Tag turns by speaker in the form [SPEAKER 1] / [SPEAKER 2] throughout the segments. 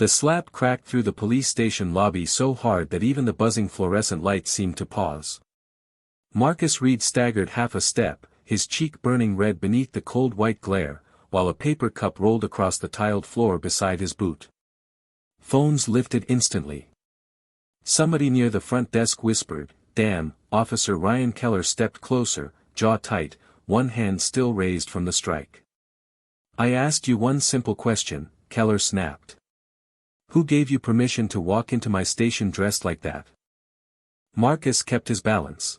[SPEAKER 1] The slap cracked through the police station lobby so hard that even the buzzing fluorescent lights seemed to pause. Marcus Reed staggered half a step, his cheek burning red beneath the cold white glare, while a paper cup rolled across the tiled floor beside his boot. Phones lifted instantly. Somebody near the front desk whispered, "Damn." Officer Ryan Keller stepped closer, jaw tight, one hand still raised from the strike. "I asked you one simple question," Keller snapped. "Who gave you permission to walk into my station dressed like that?" Marcus kept his balance.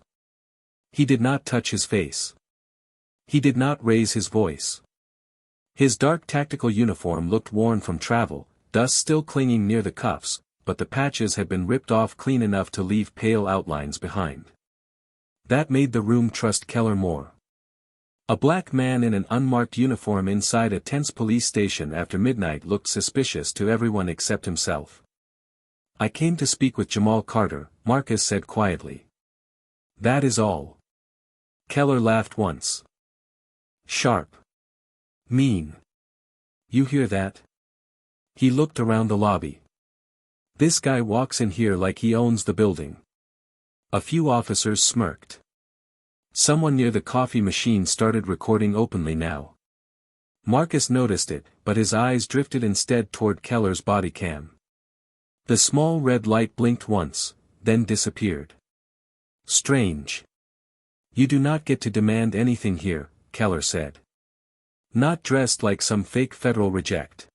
[SPEAKER 1] He did not touch his face. He did not raise his voice. His dark tactical uniform looked worn from travel, dust still clinging near the cuffs, but the patches had been ripped off clean enough to leave pale outlines behind. That made the room trust Keller more. A black man in an unmarked uniform inside a tense police station after midnight looked suspicious to everyone except himself. "I came to speak with Jamal Carter," Marcus said quietly. "That is all." Keller laughed once. "Sharp. Mean. You hear that?" He looked around the lobby. "This guy walks in here like he owns the building." A few officers smirked. Someone near the coffee machine started recording openly now. Marcus noticed it, but his eyes drifted instead toward Keller's body cam. The small red light blinked once, then disappeared. "Strange. You do not get to demand anything here," Keller said. "Not dressed like some fake federal reject."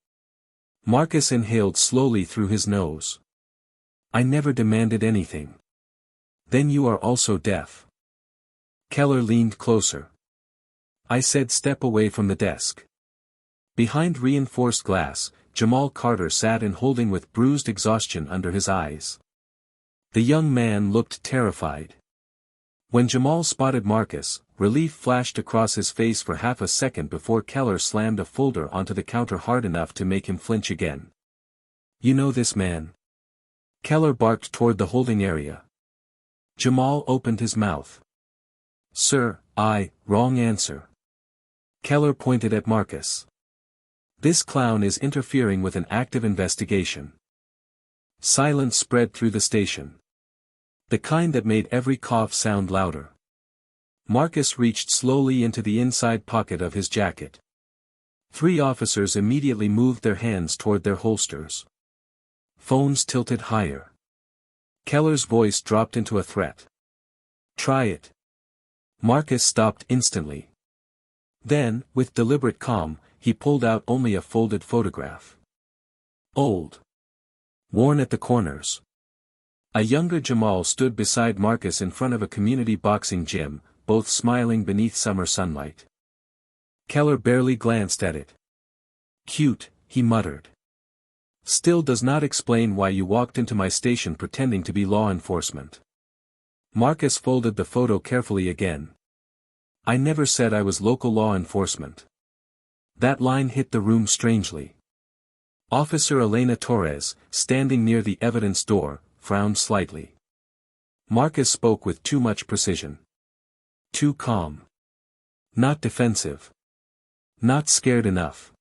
[SPEAKER 1] Marcus inhaled slowly through his nose. "I never demanded anything." "Then you are also deaf." Keller leaned closer. "I said step away from the desk." Behind reinforced glass, Jamal Carter sat in holding with bruised exhaustion under his eyes. The young man looked terrified. When Jamal spotted Marcus, relief flashed across his face for half a second before Keller slammed a folder onto the counter hard enough to make him flinch again. "You know this man?" Keller barked toward the holding area. Jamal opened his mouth. "Sir, wrong answer." Keller pointed at Marcus. "This clown is interfering with an active investigation." Silence spread through the station. The kind that made every cough sound louder. Marcus reached slowly into the inside pocket of his jacket. 3 officers immediately moved their hands toward their holsters. Phones tilted higher. Keller's voice dropped into a threat. "Try it." Marcus stopped instantly. Then, with deliberate calm, he pulled out only a folded photograph. Old. Worn at the corners. A younger Jamal stood beside Marcus in front of a community boxing gym, both smiling beneath summer sunlight. Keller barely glanced at it. "Cute," he muttered. "Still does not explain why you walked into my station pretending to be law enforcement." Marcus folded the photo carefully again. "I never said I was local law enforcement." That line hit the room strangely. Officer Elena Torres, standing near the evidence door, frowned slightly. Marcus spoke with too much precision. Too calm. Not defensive. Not scared enough.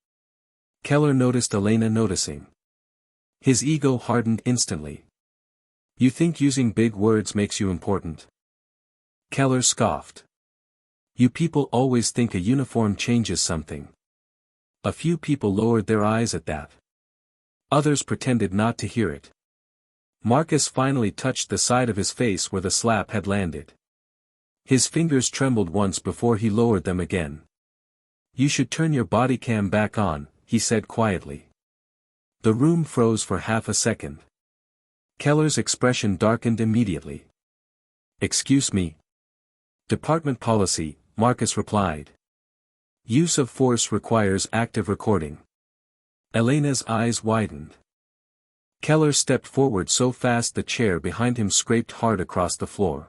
[SPEAKER 1] Keller noticed Elena noticing. His ego hardened instantly. "You think using big words makes you important?" Keller scoffed. "You people always think a uniform changes something." A few people lowered their eyes at that. Others pretended not to hear it. Marcus finally touched the side of his face where the slap had landed. His fingers trembled once before he lowered them again. "You should turn your body cam back on," he said quietly. The room froze for half a second. Keller's expression darkened immediately. "Excuse me." "Department policy," Marcus replied. "Use of force requires active recording." Elena's eyes widened. Keller stepped forward so fast the chair behind him scraped hard across the floor.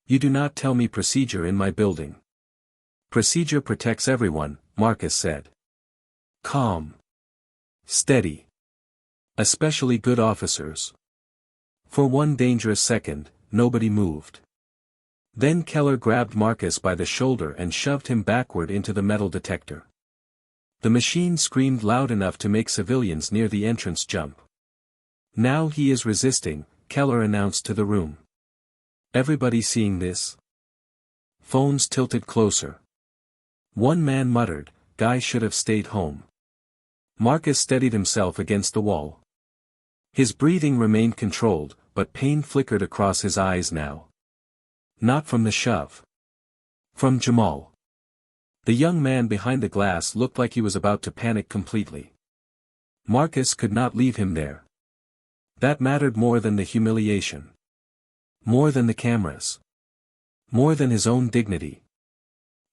[SPEAKER 1] "You do not tell me procedure in my building." "Procedure protects everyone," Marcus said. "Calm. Steady. Especially good officers." For one dangerous second, nobody moved. Then Keller grabbed Marcus by the shoulder and shoved him backward into the metal detector. The machine screamed loud enough to make civilians near the entrance jump. Now he is resisting, Keller announced to the room. Everybody seeing this? Phones tilted closer. One man muttered, "Guy should have stayed home." Marcus steadied himself against the wall. His breathing remained controlled, but pain flickered across his eyes now. Not from the shove. From Jamal. The young man behind the glass looked like he was about to panic completely. Marcus could not leave him there. That mattered more than the humiliation. More than the cameras. More than his own dignity.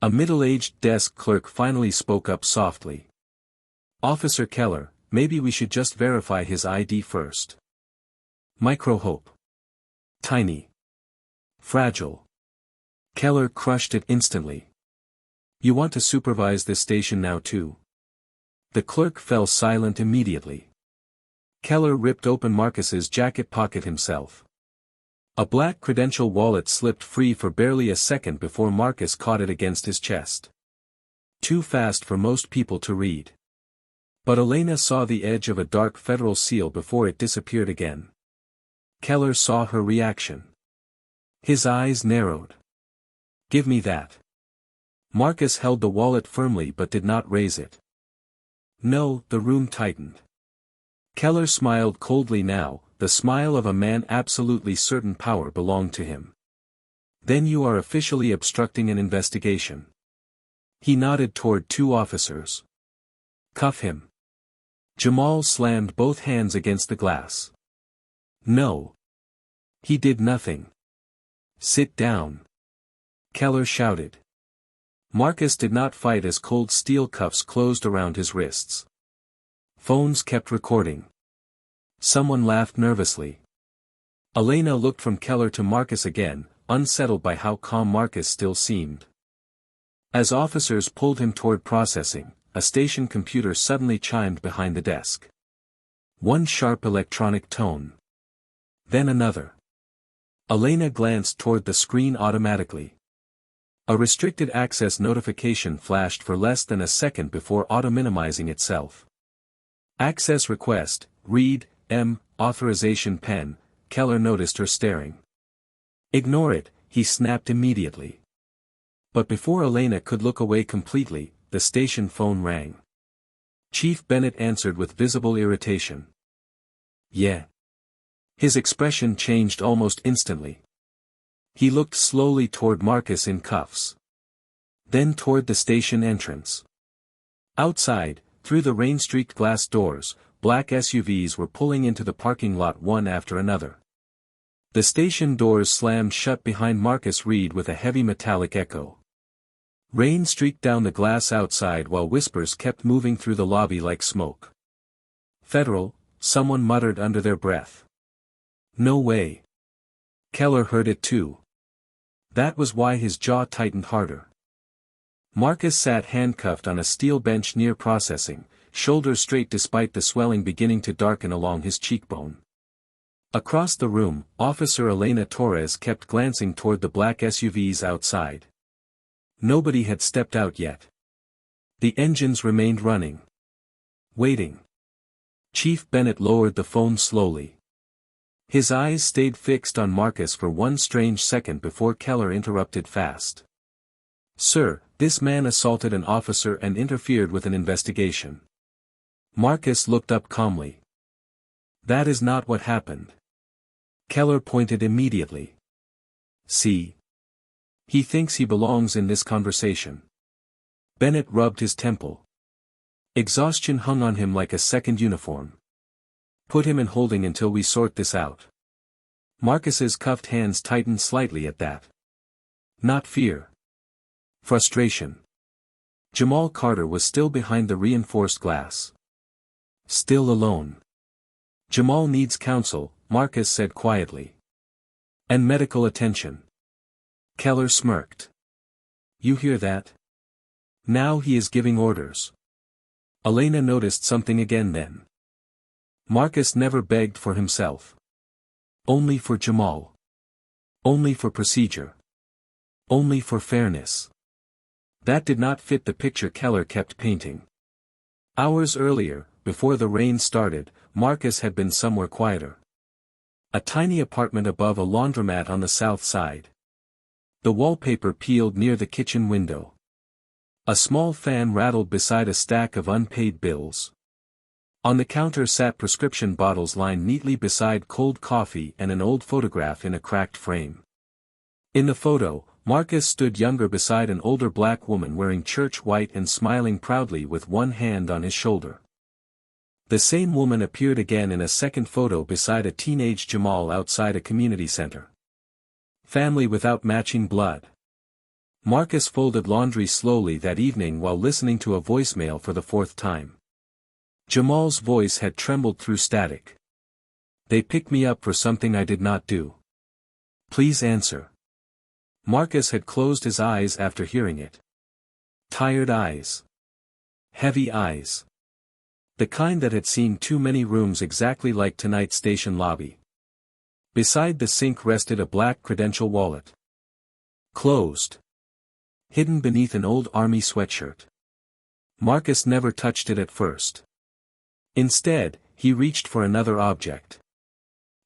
[SPEAKER 1] A middle-aged desk clerk finally spoke up softly. "Officer Keller, maybe we should just verify his ID first." Micro hope. Tiny. Fragile. Keller crushed it instantly. "You want to supervise this station now too?" The clerk fell silent immediately. Keller ripped open Marcus's jacket pocket himself. A black credential wallet slipped free for barely a second before Marcus caught it against his chest. Too fast for most people to read. But Elena saw the edge of a dark federal seal before it disappeared again. Keller saw her reaction. His eyes narrowed. "Give me that." Marcus held the wallet firmly but did not raise it. "No," the room tightened. Keller smiled coldly now, the smile of a man absolutely certain power belonged to him. "Then you are officially obstructing an investigation." He nodded toward two officers. "Cuff him." Jamal slammed both hands against the glass. "No. He did nothing." "Sit down." Keller shouted. Marcus did not fight as cold steel cuffs closed around his wrists. Phones kept recording. Someone laughed nervously. Elena looked from Keller to Marcus again, unsettled by how calm Marcus still seemed. As officers pulled him toward processing, a station computer suddenly chimed behind the desk. One sharp electronic tone. Then another. Elena glanced toward the screen automatically. A restricted access notification flashed for less than a second before auto-minimizing itself. "Access request, read, authorization pen," Keller noticed her staring. "Ignore it," he snapped immediately. But before Elena could look away completely, the station phone rang. Chief Bennett answered with visible irritation. "Yeah." His expression changed almost instantly. He looked slowly toward Marcus in cuffs. Then toward the station entrance. Outside, through the rain-streaked glass doors, black SUVs were pulling into the parking lot one after another. The station doors slammed shut behind Marcus Reed with a heavy metallic echo. Rain streaked down the glass outside while whispers kept moving through the lobby like smoke. "Federal," someone muttered under their breath. "No way." Keller heard it too. That was why his jaw tightened harder. Marcus sat handcuffed on a steel bench near processing, shoulders straight despite the swelling beginning to darken along his cheekbone. Across the room, Officer Elena Torres kept glancing toward the black SUVs outside. Nobody had stepped out yet. The engines remained running. Waiting. Chief Bennett lowered the phone slowly. His eyes stayed fixed on Marcus for one strange second before Keller interrupted fast. "Sir, this man assaulted an officer and interfered with an investigation." Marcus looked up calmly. "That is not what happened." Keller pointed immediately. "See? He thinks he belongs in this conversation." Bennett rubbed his temple. Exhaustion hung on him like a second uniform. "Put him in holding until we sort this out." Marcus's cuffed hands tightened slightly at that. Not fear. Frustration. Jamal Carter was still behind the reinforced glass. Still alone. "Jamal needs counsel," Marcus said quietly. "And medical attention." Keller smirked. "You hear that? Now he is giving orders." Elena noticed something again then. Marcus never begged for himself. Only for Jamal. Only for procedure. Only for fairness. That did not fit the picture Keller kept painting. Hours earlier, before the rain started, Marcus had been somewhere quieter. A tiny apartment above a laundromat on the south side. The wallpaper peeled near the kitchen window. A small fan rattled beside a stack of unpaid bills. On the counter sat prescription bottles lined neatly beside cold coffee and an old photograph in a cracked frame. In the photo, Marcus stood younger beside an older black woman wearing church white and smiling proudly with one hand on his shoulder. The same woman appeared again in a second photo beside a teenage Jamal outside a community center. Family without matching blood. Marcus folded laundry slowly that evening while listening to a voicemail for the fourth time. Jamal's voice had trembled through static. They picked me up for something I did not do. Please answer. Marcus had closed his eyes after hearing it. Tired eyes. Heavy eyes. The kind that had seen too many rooms exactly like tonight's station lobby. Beside the sink rested a black credential wallet. Closed. Hidden beneath an old army sweatshirt. Marcus never touched it at first. Instead, he reached for another object.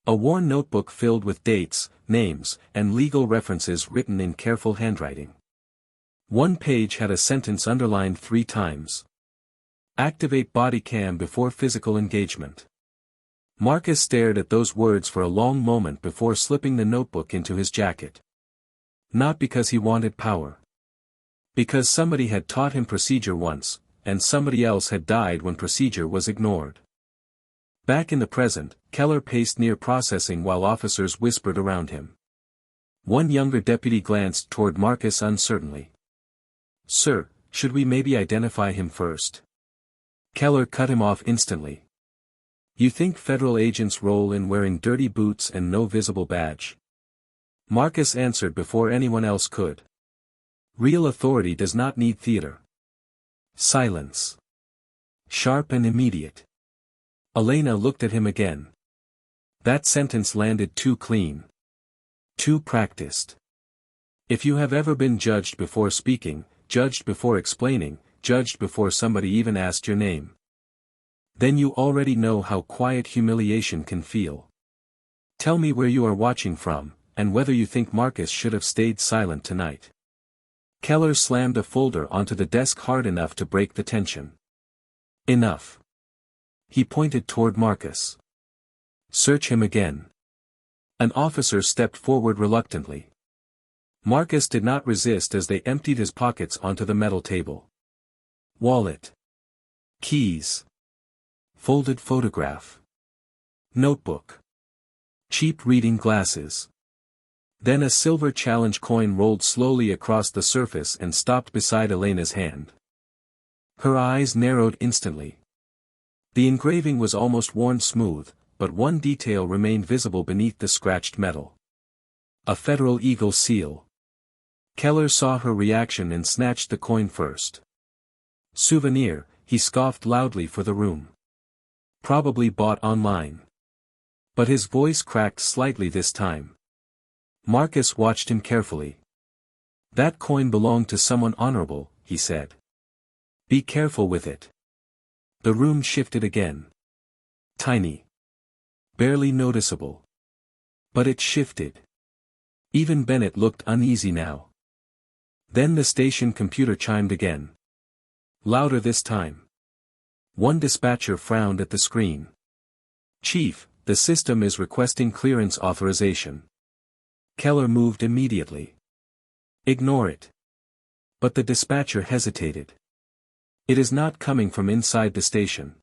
[SPEAKER 1] A worn notebook filled with dates, names, and legal references written in careful handwriting. One page had a sentence underlined 3 times. Activate body cam before physical engagement. Marcus stared at those words for a long moment before slipping the notebook into his jacket. Not because he wanted power. Because somebody had taught him procedure once, and somebody else had died when procedure was ignored. Back in the present, Keller paced near processing while officers whispered around him. One younger deputy glanced toward Marcus uncertainly. Sir, should we maybe identify him first? Keller cut him off instantly. You think federal agents roll in wearing dirty boots and no visible badge? Marcus answered before anyone else could. Real authority does not need theater. Silence. Sharp and immediate. Elena looked at him again. That sentence landed too clean. Too practiced. If you have ever been judged before speaking, judged before explaining, judged before somebody even asked your name, then you already know how quiet humiliation can feel. Tell me where you are watching from, and whether you think Marcus should have stayed silent tonight. Keller slammed a folder onto the desk hard enough to break the tension. Enough. He pointed toward Marcus. Search him again. An officer stepped forward reluctantly. Marcus did not resist as they emptied his pockets onto the metal table. Wallet. Keys. Folded photograph. Notebook. Cheap reading glasses. Then a silver challenge coin rolled slowly across the surface and stopped beside Elena's hand. Her eyes narrowed instantly. The engraving was almost worn smooth, but one detail remained visible beneath the scratched metal. A Federal Eagle seal. Keller saw her reaction and snatched the coin first. Souvenir, he scoffed loudly for the room. Probably bought online. But his voice cracked slightly this time. Marcus watched him carefully. That coin belonged to someone honorable, he said. Be careful with it. The room shifted again. Tiny. Barely noticeable. But it shifted. Even Bennett looked uneasy now. Then the station computer chimed again. Louder this time. One dispatcher frowned at the screen. Chief, the system is requesting clearance authorization. Keller moved immediately. Ignore it. But the dispatcher hesitated. It is not coming from inside the station.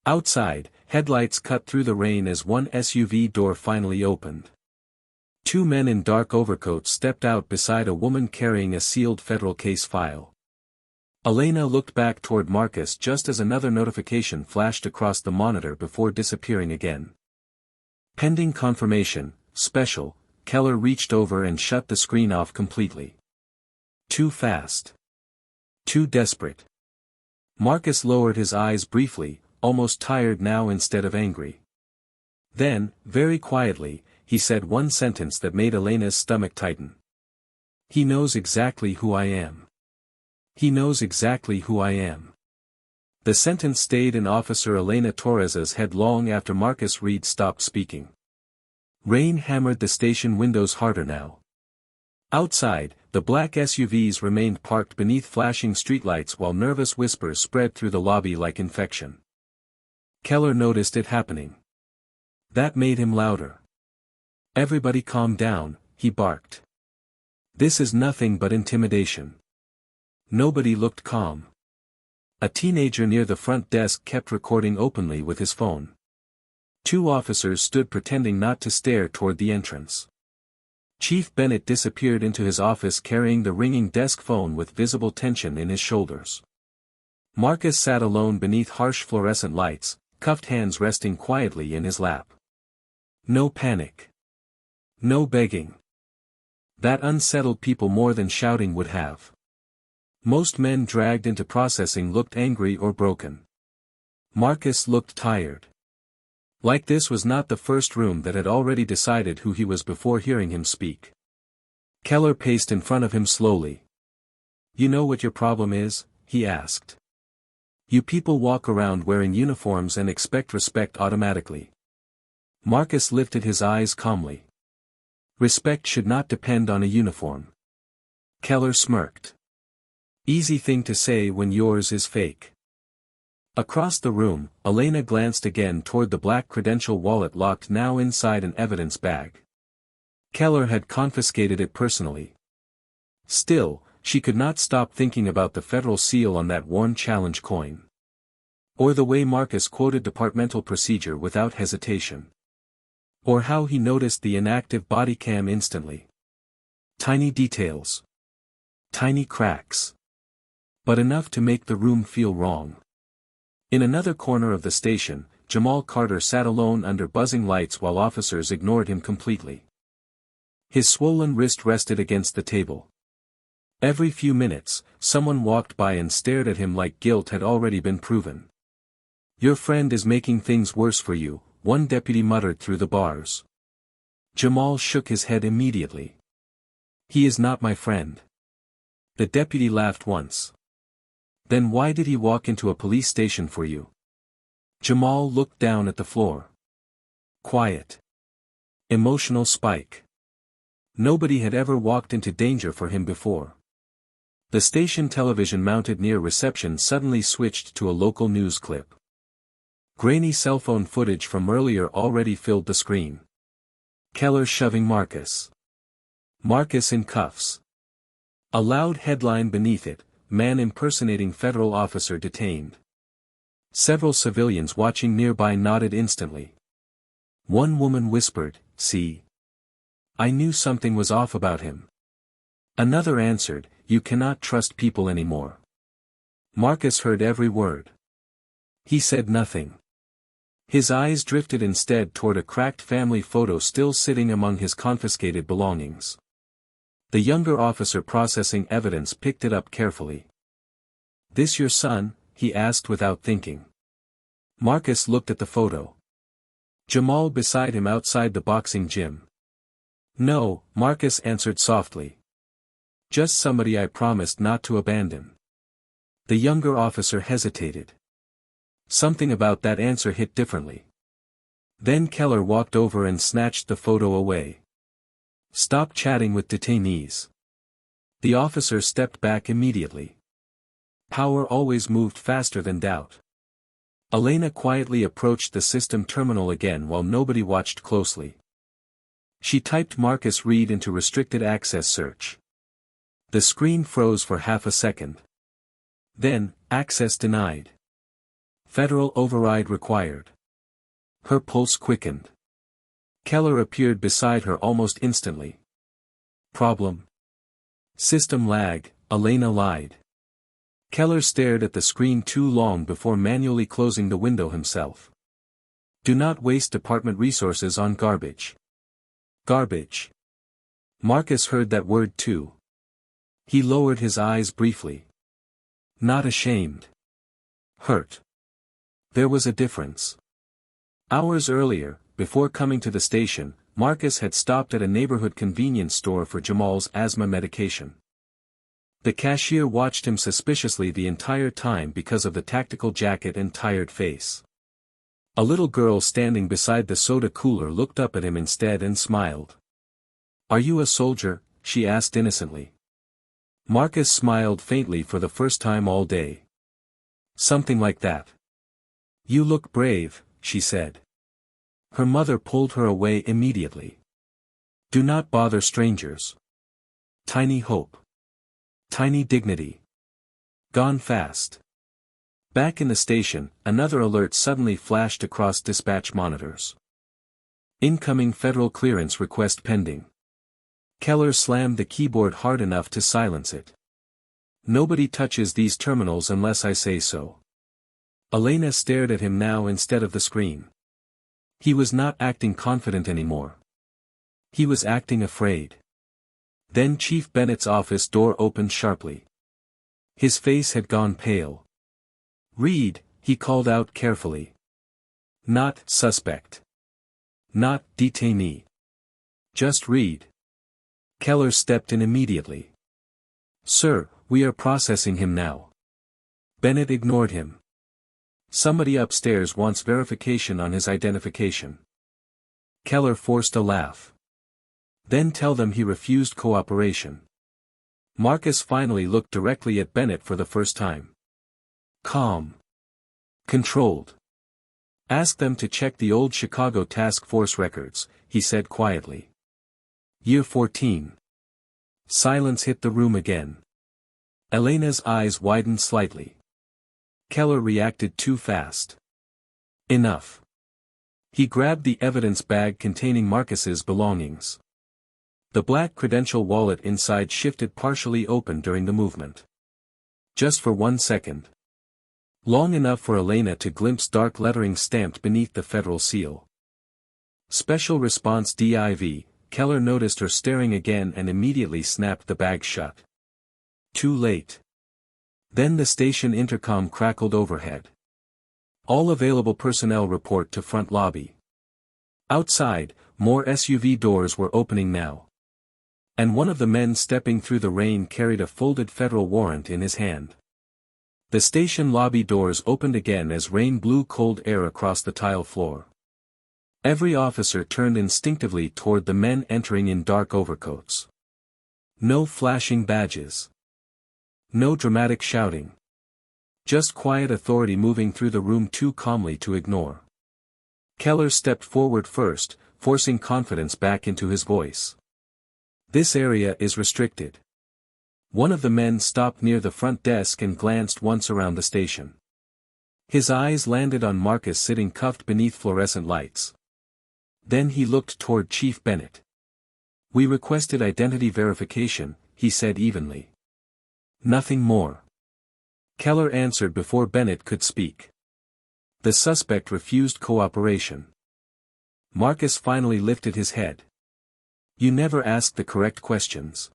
[SPEAKER 1] Outside, headlights cut through the rain as one SUV door finally opened. 2 men in dark overcoats stepped out beside a woman carrying a sealed federal case file. Elena looked back toward Marcus just as another notification flashed across the monitor before disappearing again. Pending confirmation, special. Keller reached over and shut the screen off completely. Too fast. Too desperate. Marcus lowered his eyes briefly, almost tired now instead of angry. Then, very quietly, he said one sentence that made Elena's stomach tighten. He knows exactly who I am. He knows exactly who I am. The sentence stayed in Officer Elena Torres's head long after Marcus Reed stopped speaking. Rain hammered the station windows harder now. Outside, the black SUVs remained parked beneath flashing streetlights while nervous whispers spread through the lobby like infection. Keller noticed it happening. That made him louder. "Everybody calm down," he barked. "This is nothing but intimidation." Nobody looked calm. A teenager near the front desk kept recording openly with his phone. Two officers stood pretending not to stare toward the entrance. Chief Bennett disappeared into his office carrying the ringing desk phone with visible tension in his shoulders. Marcus sat alone beneath harsh fluorescent lights, cuffed hands resting quietly in his lap. No panic. No begging. That unsettled people more than shouting would have. Most men dragged into processing looked angry or broken. Marcus looked tired. Like this was not the first room that had already decided who he was before hearing him speak. Keller paced in front of him slowly. "You know what your problem is?" he asked. "You people walk around wearing uniforms and expect respect automatically." Marcus lifted his eyes calmly. "Respect should not depend on a uniform." Keller smirked. "Easy thing to say when yours is fake." Across the room, Elena glanced again toward the black credential wallet locked now inside an evidence bag. Keller had confiscated it personally. Still, she could not stop thinking about the federal seal on that worn challenge coin. Or the way Marcus quoted departmental procedure without hesitation. Or how he noticed the inactive body cam instantly. Tiny details. Tiny cracks. But enough to make the room feel wrong. In another corner of the station, Jamal Carter sat alone under buzzing lights while officers ignored him completely. His swollen wrist rested against the table. Every few minutes, someone walked by and stared at him like guilt had already been proven. "Your friend is making things worse for you," one deputy muttered through the bars. Jamal shook his head immediately. "He is not my friend." The deputy laughed once. "Then why did he walk into a police station for you?" Jamal looked down at the floor. Quiet. Emotional spike. Nobody had ever walked into danger for him before. The station television mounted near reception suddenly switched to a local news clip. Grainy cell phone footage from earlier already filled the screen. Keller shoving Marcus. Marcus in cuffs. A loud headline beneath it, "Man impersonating federal officer detained." Several civilians watching nearby nodded instantly. One woman whispered, "See. I knew something was off about him." Another answered, "You cannot trust people anymore." Marcus heard every word. He said nothing. His eyes drifted instead toward a cracked family photo still sitting among his confiscated belongings. The younger officer processing evidence picked it up carefully. "This your son?" he asked without thinking. Marcus looked at the photo. Jamal beside him outside the boxing gym. "No," Marcus answered softly. "Just somebody I promised not to abandon." The younger officer hesitated. Something about that answer hit differently. Then Keller walked over and snatched the photo away. "Stop chatting with detainees." The officer stepped back immediately. Power always moved faster than doubt. Elena quietly approached the system terminal again while nobody watched closely. She typed Marcus Reed into restricted access search. The screen froze for half a second. Then, access denied. Federal override required. Her pulse quickened. Keller appeared beside her almost instantly. "Problem? System lag," Elena lied. Keller stared at the screen too long before manually closing the window himself. "Do not waste department resources on garbage." Garbage. Marcus heard that word too. He lowered his eyes briefly. Not ashamed. Hurt. There was a difference. Hours earlier, before coming to the station, Marcus had stopped at a neighborhood convenience store for Jamal's asthma medication. The cashier watched him suspiciously the entire time because of the tactical jacket and tired face. A little girl standing beside the soda cooler looked up at him instead and smiled. "Are you a soldier?" she asked innocently. Marcus smiled faintly for the first time all day. "Something like that." "You look brave," she said. Her mother pulled her away immediately. "Do not bother strangers." Tiny hope. Tiny dignity. Gone fast. Back in the station, another alert suddenly flashed across dispatch monitors. Incoming federal clearance request pending. Keller slammed the keyboard hard enough to silence it. "Nobody touches these terminals unless I say so." Elena stared at him now instead of the screen. He was not acting confident anymore. He was acting afraid. Then Chief Bennett's office door opened sharply. His face had gone pale. "Read," he called out carefully. "Not suspect. Not detainee. Just read." Keller stepped in immediately. "Sir, we are processing him now." Bennett ignored him. "Somebody upstairs wants verification on his identification." Keller forced a laugh. "Then tell them he refused cooperation." Marcus finally looked directly at Bennett for the first time. Calm. Controlled. "Ask them to check the old Chicago Task Force records," he said quietly. Year 14. Silence hit the room again. Elena's eyes widened slightly. Keller reacted too fast. Enough. He grabbed the evidence bag containing Marcus's belongings. The black credential wallet inside shifted partially open during the movement. Just for 1 second. Long enough for Elena to glimpse dark lettering stamped beneath the federal seal. Special Response Div. Keller noticed her staring again and immediately snapped the bag shut. Too late. Then the station intercom crackled overhead. "All available personnel report to front lobby." Outside, more SUV doors were opening now. And one of the men stepping through the rain carried a folded federal warrant in his hand. The station lobby doors opened again as rain blew cold air across the tile floor. Every officer turned instinctively toward the men entering in dark overcoats. No flashing badges. No dramatic shouting. Just quiet authority moving through the room too calmly to ignore. Keller stepped forward first, forcing confidence back into his voice. "This area is restricted." One of the men stopped near the front desk and glanced once around the station. His eyes landed on Marcus sitting cuffed beneath fluorescent lights. Then he looked toward Chief Bennett. "We requested identity verification," he said evenly. "Nothing more." Keller answered before Bennett could speak. "The suspect refused cooperation." Marcus finally lifted his head. "You never asked the correct questions."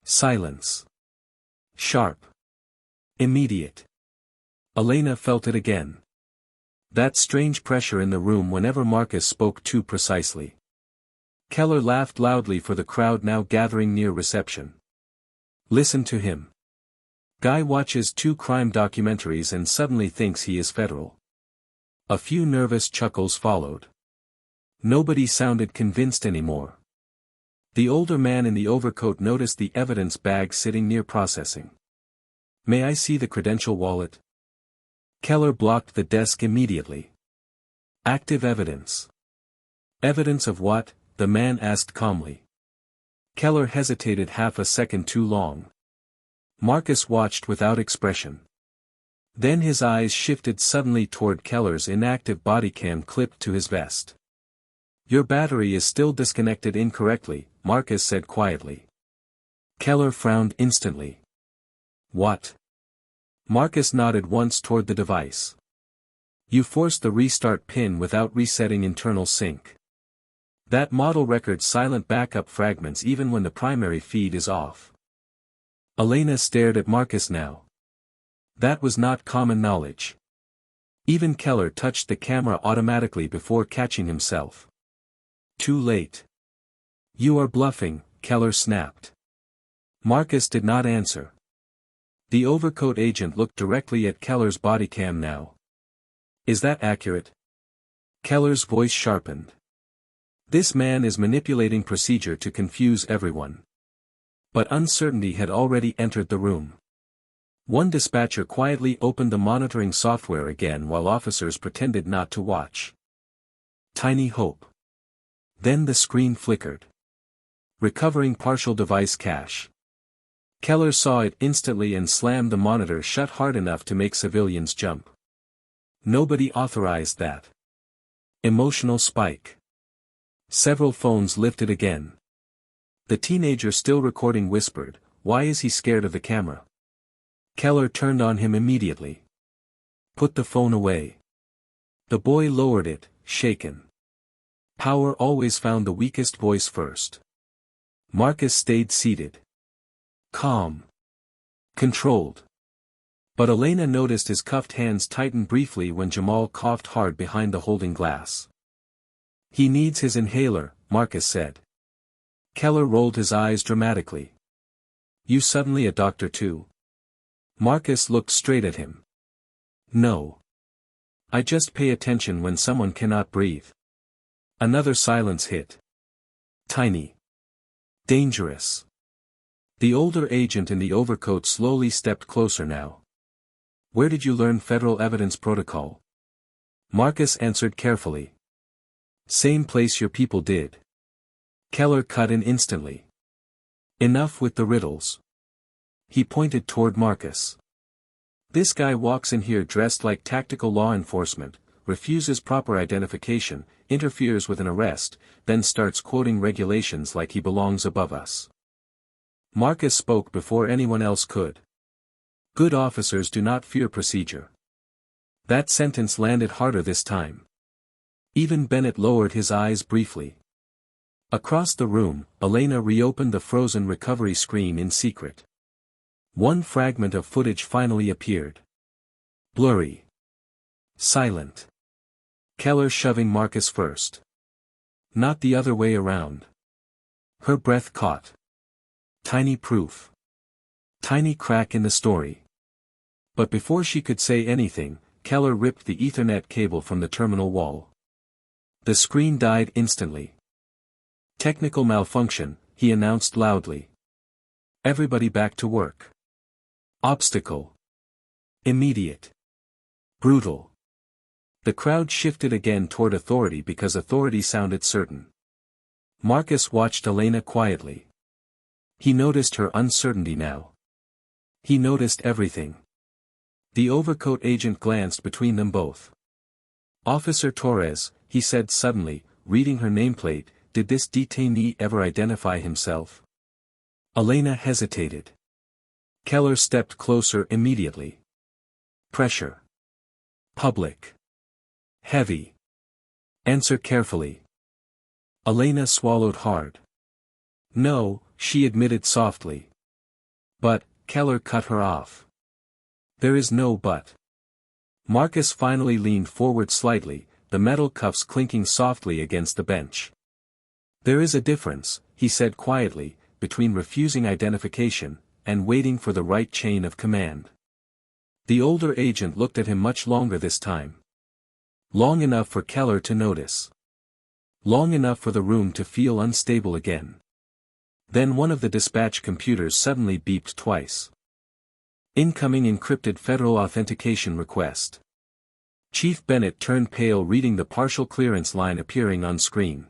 [SPEAKER 1] Silence. Sharp. Immediate. Elena felt it again. That strange pressure in the room whenever Marcus spoke too precisely. Keller laughed loudly for the crowd now gathering near reception. "Listen to him. Guy watches 2 crime documentaries and suddenly thinks he is federal." A few nervous chuckles followed. Nobody sounded convinced anymore. The older man in the overcoat noticed the evidence bag sitting near processing. "May I see the credential wallet?" Keller blocked the desk immediately. "Active evidence." "Evidence of what?" the man asked calmly. Keller hesitated half a second too long. Marcus watched without expression. Then his eyes shifted suddenly toward Keller's inactive body cam clipped to his vest. "Your battery is still disconnected incorrectly," Marcus said quietly. Keller frowned instantly. "What?" Marcus nodded once toward the device. "You forced the restart pin without resetting internal sync. That model records silent backup fragments even when the primary feed is off." Elena stared at Marcus now. That was not common knowledge. Even Keller touched the camera automatically before catching himself. Too late. "You are bluffing," Keller snapped. Marcus did not answer. The overcoat agent looked directly at Keller's body cam now. Is that accurate? Keller's voice sharpened. This man is manipulating procedure to confuse everyone. But uncertainty had already entered the room. One dispatcher quietly opened the monitoring software again while officers pretended not to watch. Tiny hope. Then the screen flickered. Recovering partial device cache. Keller saw it instantly and slammed the monitor shut hard enough to make civilians jump. Nobody authorized that. Emotional spike. Several phones lifted again. The teenager still recording whispered, "Why is he scared of the camera?" Keller turned on him immediately. "Put the phone away." The boy lowered it, shaken. Power always found the weakest voice first. Marcus stayed seated. Calm. Controlled. But Elena noticed his cuffed hands tighten briefly when Jamal coughed hard behind the holding glass. "He needs his inhaler," Marcus said. Keller rolled his eyes dramatically. "You suddenly a doctor too?" Marcus looked straight at him. "No. I just pay attention when someone cannot breathe." Another silence hit. Tiny. Dangerous. The older agent in the overcoat slowly stepped closer now. "Where did you learn federal evidence protocol?" Marcus answered carefully. "Same place your people did." Keller cut in instantly. "Enough with the riddles." He pointed toward Marcus. "This guy walks in here dressed like tactical law enforcement, refuses proper identification, interferes with an arrest, then starts quoting regulations like he belongs above us." Marcus spoke before anyone else could. "Good officers do not fear procedure." That sentence landed harder this time. Even Bennett lowered his eyes briefly. Across the room, Elena reopened the frozen recovery screen in secret. One fragment of footage finally appeared. Blurry. Silent. Keller shoving Marcus first. Not the other way around. Her breath caught. Tiny proof. Tiny crack in the story. But before she could say anything, Keller ripped the Ethernet cable from the terminal wall. The screen died instantly. "Technical malfunction," he announced loudly. "Everybody back to work." Obstacle. Immediate. Brutal. The crowd shifted again toward authority because authority sounded certain. Marcus watched Elena quietly. He noticed her uncertainty now. He noticed everything. The overcoat agent glanced between them both. "Officer Torres," he said suddenly, reading her nameplate, "did this detainee ever identify himself?" Elena hesitated. Keller stepped closer immediately. Pressure. Public. Heavy. Answer carefully. Elena swallowed hard. "No," she admitted softly. "But," Keller cut her off. "There is no but." Marcus finally leaned forward slightly, the metal cuffs clinking softly against the bench. "There is a difference," he said quietly, "between refusing identification, and waiting for the right chain of command." The older agent looked at him much longer this time. Long enough for Keller to notice. Long enough for the room to feel unstable again. Then one of the dispatch computers suddenly beeped twice. Incoming encrypted federal authentication request. Chief Bennett turned pale reading the partial clearance line appearing on screen.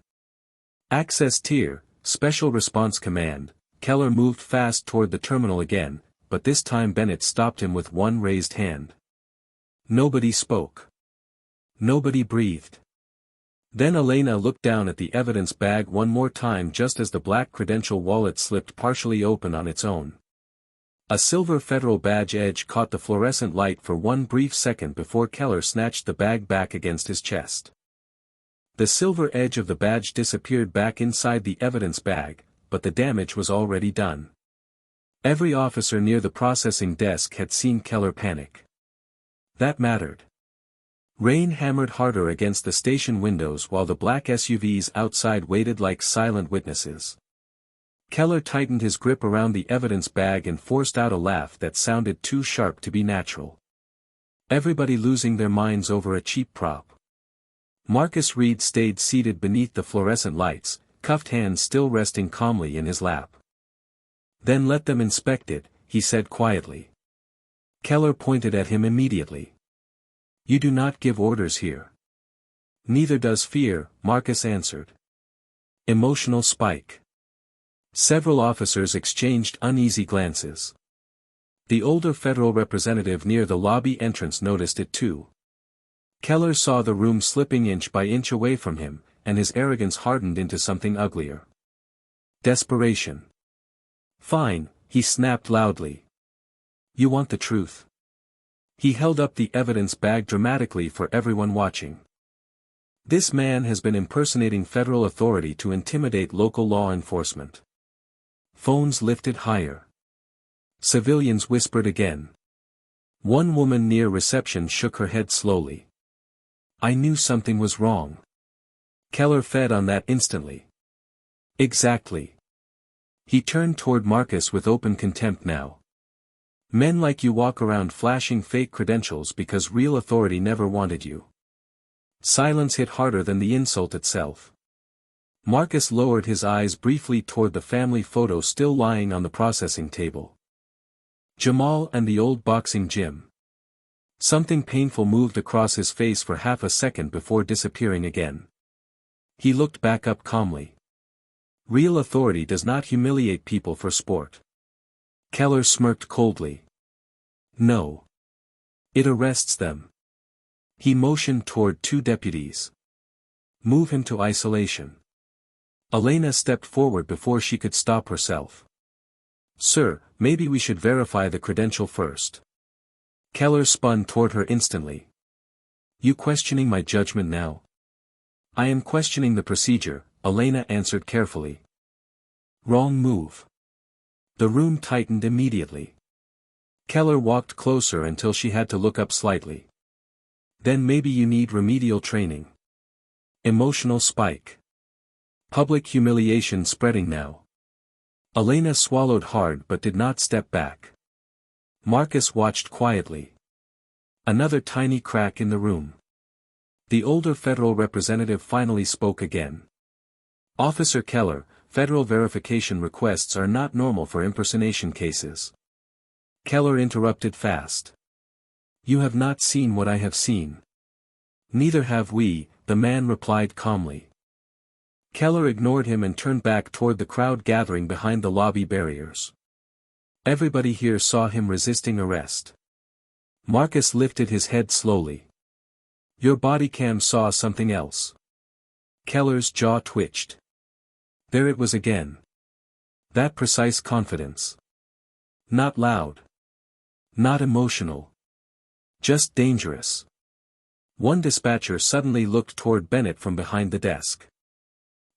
[SPEAKER 1] Access tier, Special Response Command. Keller moved fast toward the terminal again, but this time Bennett stopped him with one raised hand. Nobody spoke. Nobody breathed. Then Elena looked down at the evidence bag one more time just as the black credential wallet slipped partially open on its own. A silver federal badge edge caught the fluorescent light for one brief second before Keller snatched the bag back against his chest. The silver edge of the badge disappeared back inside the evidence bag, but the damage was already done. Every officer near the processing desk had seen Keller panic. That mattered. Rain hammered harder against the station windows while the black SUVs outside waited like silent witnesses. Keller tightened his grip around the evidence bag and forced out a laugh that sounded too sharp to be natural. Everybody losing their minds over a cheap prop. Marcus Reed stayed seated beneath the fluorescent lights, cuffed hands still resting calmly in his lap. Then let them inspect it, he said quietly. Keller pointed at him immediately. You do not give orders here. Neither does fear, Marcus answered. Emotional spike. Several officers exchanged uneasy glances. The older federal representative near the lobby entrance noticed it too. Keller saw the room slipping inch by inch away from him, and his arrogance hardened into something uglier. Desperation. Fine, he snapped loudly. You want the truth. He held up the evidence bag dramatically for everyone watching. This man has been impersonating federal authority to intimidate local law enforcement. Phones lifted higher. Civilians whispered again. One woman near reception shook her head slowly. I knew something was wrong. Keller fed on that instantly. Exactly. He turned toward Marcus with open contempt now. Men like you walk around flashing fake credentials because real authority never wanted you. Silence hit harder than the insult itself. Marcus lowered his eyes briefly toward the family photo still lying on the processing table. Jamal and the old boxing gym. Something painful moved across his face for half a second before disappearing again. He looked back up calmly. Real authority does not humiliate people for sport. Keller smirked coldly. No. It arrests them. He motioned toward two deputies. Move him to isolation. Elena stepped forward before she could stop herself. Sir, maybe we should verify the credential first. Keller spun toward her instantly. You questioning my judgment now? I am questioning the procedure, Elena answered carefully. Wrong move. The room tightened immediately. Keller walked closer until she had to look up slightly. Then maybe you need remedial training. Emotional spike. Public humiliation spreading now. Elena swallowed hard but did not step back. Marcus watched quietly. Another tiny crack in the room. The older federal representative finally spoke again. Officer Keller, federal verification requests are not normal for impersonation cases. Keller interrupted fast. You have not seen what I have seen. Neither have we, the man replied calmly. Keller ignored him and turned back toward the crowd gathering behind the lobby barriers. Everybody here saw him resisting arrest. Marcus lifted his head slowly. Your body cam saw something else. Keller's jaw twitched. There it was again. That precise confidence. Not loud. Not emotional. Just dangerous. One dispatcher suddenly looked toward Bennett from behind the desk.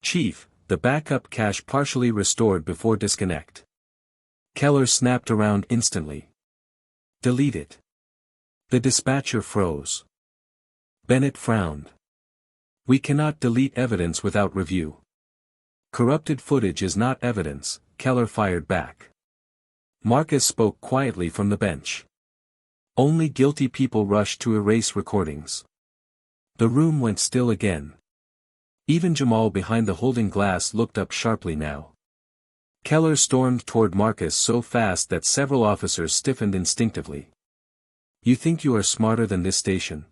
[SPEAKER 1] Chief, the backup cache partially restored before disconnect. Keller snapped around instantly. Delete it. The dispatcher froze. Bennett frowned. We cannot delete evidence without review. Corrupted footage is not evidence, Keller fired back. Marcus spoke quietly from the bench. Only guilty people rush to erase recordings. The room went still again. Even Jamal behind the holding glass looked up sharply now. Keller stormed toward Marcus so fast that several officers stiffened instinctively. You think you are smarter than this station?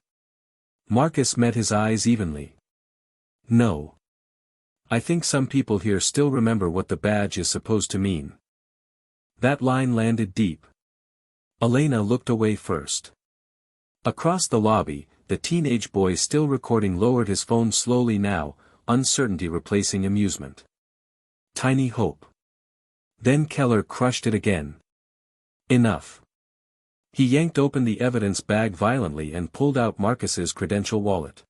[SPEAKER 1] Marcus met his eyes evenly. No. I think some people here still remember what the badge is supposed to mean. That line landed deep. Elena looked away first. Across the lobby, the teenage boy still recording lowered his phone slowly now, uncertainty replacing amusement. Tiny hope. Then Keller crushed it again. Enough. He yanked open the evidence bag violently and pulled out Marcus's credential wallet.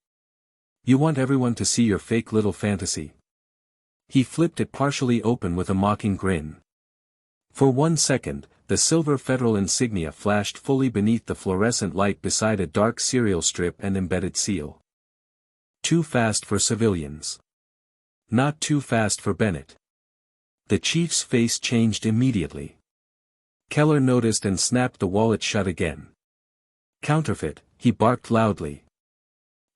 [SPEAKER 1] You want everyone to see your fake little fantasy? He flipped it partially open with a mocking grin. For 1 second, the silver federal insignia flashed fully beneath the fluorescent light beside a dark serial strip and embedded seal. Too fast for civilians. Not too fast for Bennett. The chief's face changed immediately. Keller noticed and snapped the wallet shut again. Counterfeit, he barked loudly.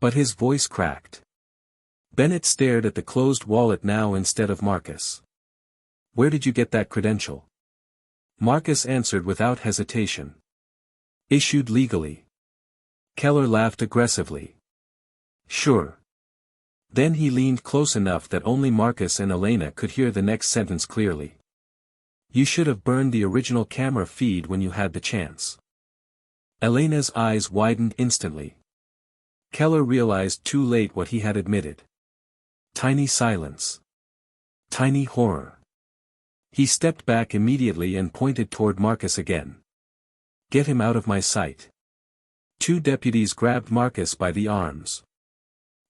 [SPEAKER 1] But his voice cracked. Bennett stared at the closed wallet now instead of Marcus. Where did you get that credential? Marcus answered without hesitation. Issued legally. Keller laughed aggressively. Sure. Then he leaned close enough that only Marcus and Elena could hear the next sentence clearly. You should have burned the original camera feed when you had the chance. Elena's eyes widened instantly. Keller realized too late what he had admitted. Tiny silence. Tiny horror. He stepped back immediately and pointed toward Marcus again. Get him out of my sight. Two deputies grabbed Marcus by the arms.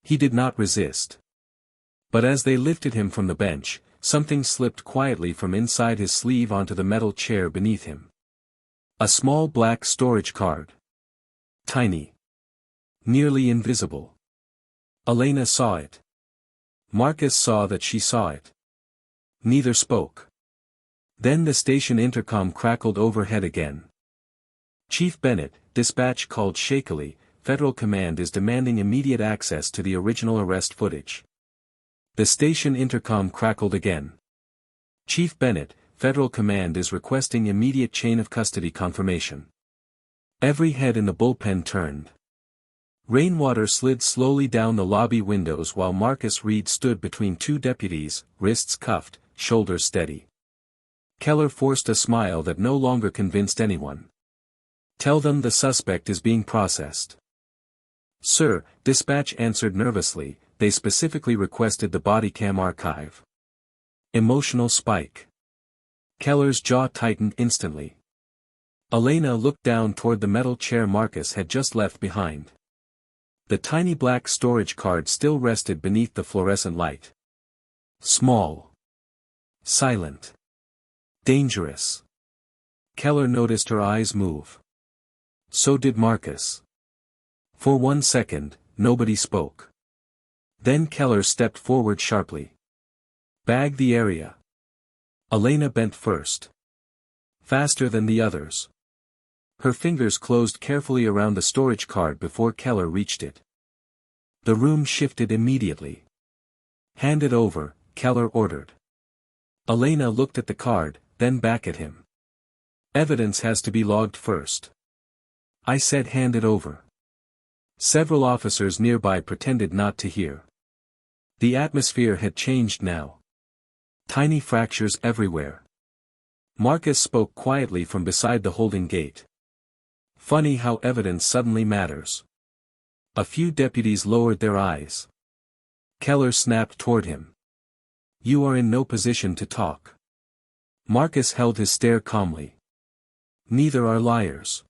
[SPEAKER 1] He did not resist. But as they lifted him from the bench, something slipped quietly from inside his sleeve onto the metal chair beneath him. A small black storage card. Tiny. Nearly invisible. Elena saw it. Marcus saw that she saw it. Neither spoke. Then the station intercom crackled overhead again. Chief Bennett, dispatch called shakily, Federal Command is demanding immediate access to the original arrest footage. The station intercom crackled again. Chief Bennett, Federal Command is requesting immediate chain of custody confirmation. Every head in the bullpen turned. Rainwater slid slowly down the lobby windows while Marcus Reed stood between two deputies, wrists cuffed, shoulders steady. Keller forced a smile that no longer convinced anyone. Tell them the suspect is being processed. Sir, dispatch answered nervously, they specifically requested the body cam archive. Emotional spike. Keller's jaw tightened instantly. Elena looked down toward the metal chair Marcus had just left behind. The tiny black storage card still rested beneath the fluorescent light. Small. Silent. Dangerous. Keller noticed her eyes move. So did Marcus. For 1 second, nobody spoke. Then Keller stepped forward sharply. Bag the area. Elena bent first. Faster than the others. Her fingers closed carefully around the storage card before Keller reached it. The room shifted immediately. Hand it over, Keller ordered. Elena looked at the card, then back at him. Evidence has to be logged first. I said hand it over. Several officers nearby pretended not to hear. The atmosphere had changed now. Tiny fractures everywhere. Marcus spoke quietly from beside the holding gate. Funny how evidence suddenly matters. A few deputies lowered their eyes. Keller snapped toward him. You are in no position to talk. Marcus held his stare calmly. Neither are liars.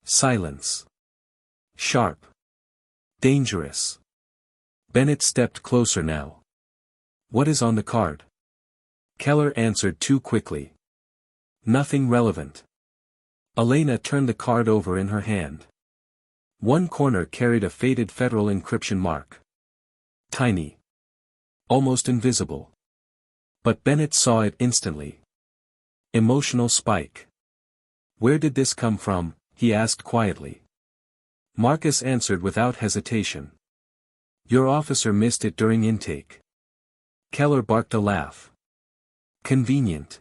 [SPEAKER 1] Silence. Sharp. Dangerous. Bennett stepped closer now. What is on the card? Keller answered too quickly. Nothing relevant. Elena turned the card over in her hand. One corner carried a faded federal encryption mark. Tiny. Almost invisible. But Bennett saw it instantly. Emotional spike. Where did this come from? He asked quietly. Marcus answered without hesitation. Your officer missed it during intake. Keller barked a laugh. Convenient.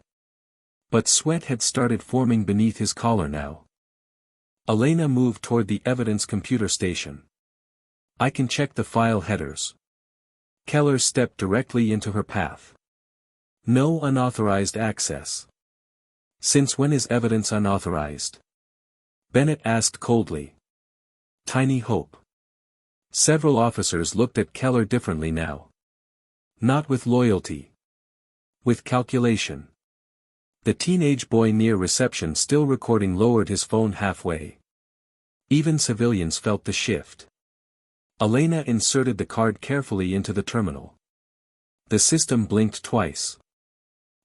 [SPEAKER 1] But sweat had started forming beneath his collar now. Elena moved toward the evidence computer station. I can check the file headers. Keller stepped directly into her path. No unauthorized access. Since when is evidence unauthorized? Bennett asked coldly. Tiny hope. Several officers looked at Keller differently now. Not with loyalty. With calculation. The teenage boy near reception still recording lowered his phone halfway. Even civilians felt the shift. Elena inserted the card carefully into the terminal. The system blinked twice.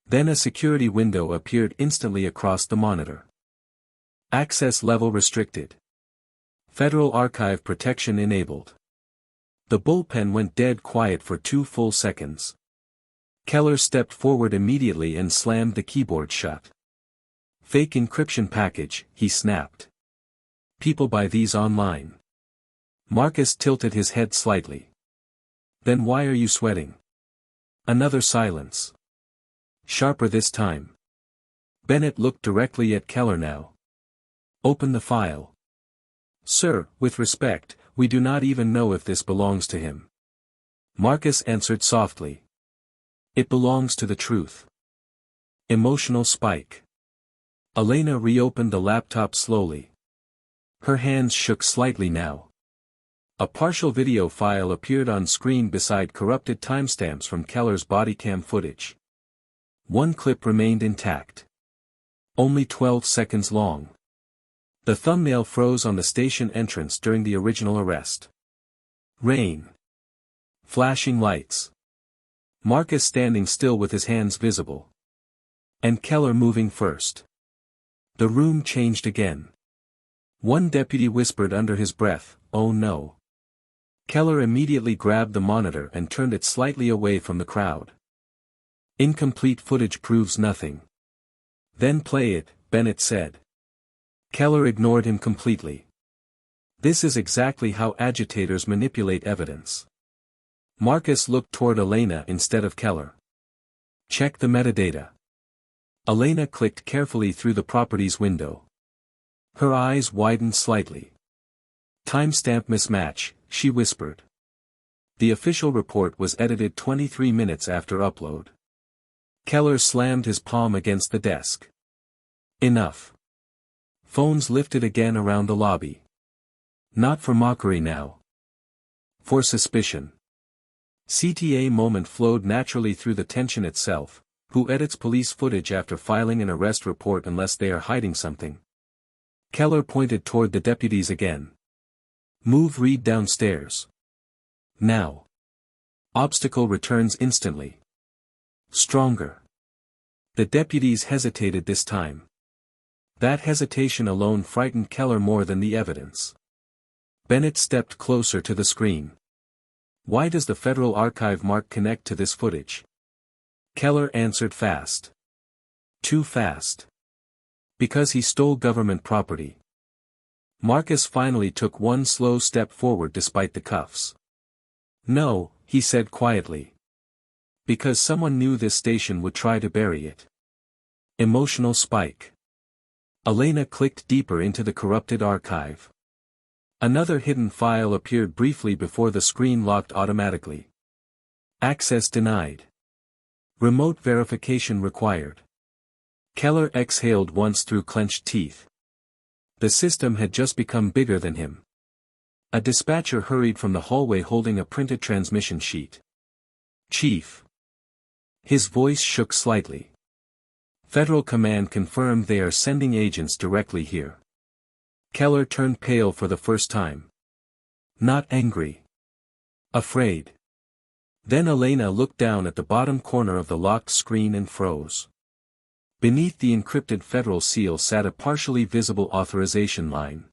[SPEAKER 1] Then a security window appeared instantly across the monitor. Access level restricted. Federal Archive protection enabled. The bullpen went dead quiet for 2 full seconds. Keller stepped forward immediately and slammed the keyboard shut. Fake encryption package, he snapped. People buy these online. Marcus tilted his head slightly. Then why are you sweating? Another silence. Sharper this time. Bennett looked directly at Keller now. Open the file. Sir, with respect, we do not even know if this belongs to him. Marcus answered softly. It belongs to the truth. Emotional spike. Elena reopened the laptop slowly. Her hands shook slightly now. A partial video file appeared on screen beside corrupted timestamps from Keller's bodycam footage. One clip remained intact. Only 12 seconds long. The thumbnail froze on the station entrance during the original arrest. Rain. Flashing lights. Marcus standing still with his hands visible. And Keller moving first. The room changed again. One deputy whispered under his breath, "Oh no." Keller immediately grabbed the monitor and turned it slightly away from the crowd. Incomplete footage proves nothing. Then play it, Bennett said. Keller ignored him completely. This is exactly how agitators manipulate evidence. Marcus looked toward Elena instead of Keller. Check the metadata. Elena clicked carefully through the properties window. Her eyes widened slightly. Timestamp mismatch, she whispered. The official report was edited 23 minutes after upload. Keller slammed his palm against the desk. Enough. Phones lifted again around the lobby. Not for mockery now. For suspicion. CTA moment flowed naturally through the tension itself. Who edits police footage after filing an arrest report unless they are hiding something? Keller pointed toward the deputies again. Move Reed downstairs. Now. Obstacle returns instantly. Stronger. The deputies hesitated this time. That hesitation alone frightened Keller more than the evidence. Bennett stepped closer to the screen. Why does the Federal Archive mark connect to this footage? Keller answered fast. Too fast. Because he stole government property. Marcus finally took one slow step forward despite the cuffs. No, he said quietly. Because someone knew this station would try to bury it. Emotional spike. Elena clicked deeper into the corrupted archive. Another hidden file appeared briefly before the screen locked automatically. Access denied. Remote verification required. Keller exhaled once through clenched teeth. The system had just become bigger than him. A dispatcher hurried from the hallway holding a printed transmission sheet. Chief. His voice shook slightly. Federal Command confirmed they are sending agents directly here. Keller turned pale for the first time. Not angry. Afraid. Then Elena looked down at the bottom corner of the locked screen and froze. Beneath the encrypted federal seal sat a partially visible authorization line.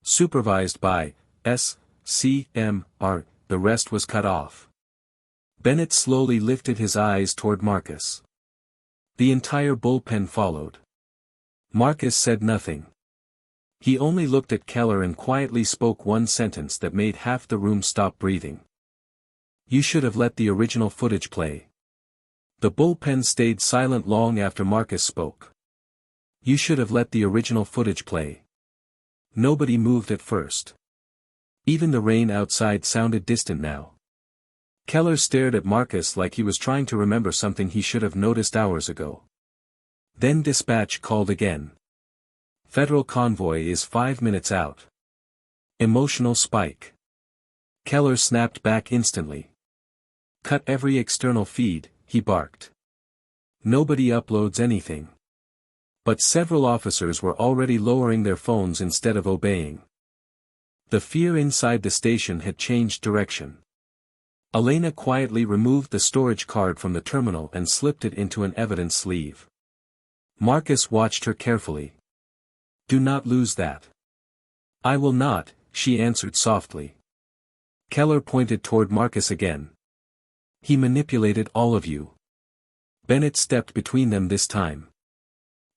[SPEAKER 1] Supervised by S.C.M.R., the rest was cut off. Bennett slowly lifted his eyes toward Marcus. The entire bullpen followed. Marcus said nothing. He only looked at Keller and quietly spoke one sentence that made half the room stop breathing. You should have let the original footage play. The bullpen stayed silent long after Marcus spoke. You should have let the original footage play. Nobody moved at first. Even the rain outside sounded distant now. Keller stared at Marcus like he was trying to remember something he should have noticed hours ago. Then dispatch called again. Federal convoy is 5 minutes out. Emotional spike. Keller snapped back instantly. Cut every external feed, he barked. Nobody uploads anything. But several officers were already lowering their phones instead of obeying. The fear inside the station had changed direction. Elena quietly removed the storage card from the terminal and slipped it into an evidence sleeve. Marcus watched her carefully. Do not lose that. I will not, she answered softly. Keller pointed toward Marcus again. He manipulated all of you. Bennett stepped between them this time.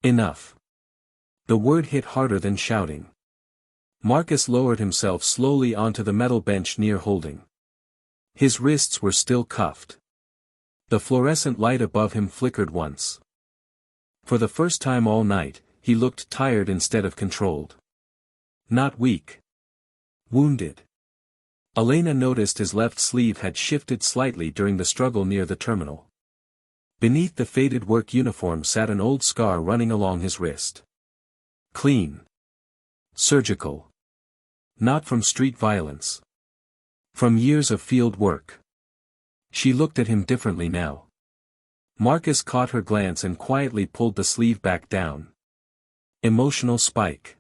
[SPEAKER 1] Enough. The word hit harder than shouting. Marcus lowered himself slowly onto the metal bench near Holding. His wrists were still cuffed. The fluorescent light above him flickered once. For the first time all night, he looked tired instead of controlled. Not weak. Wounded. Elena noticed his left sleeve had shifted slightly during the struggle near the terminal. Beneath the faded work uniform sat an old scar running along his wrist. Clean. Surgical. Not from street violence. From years of field work. She looked at him differently now. Marcus caught her glance and quietly pulled the sleeve back down. Emotional spike.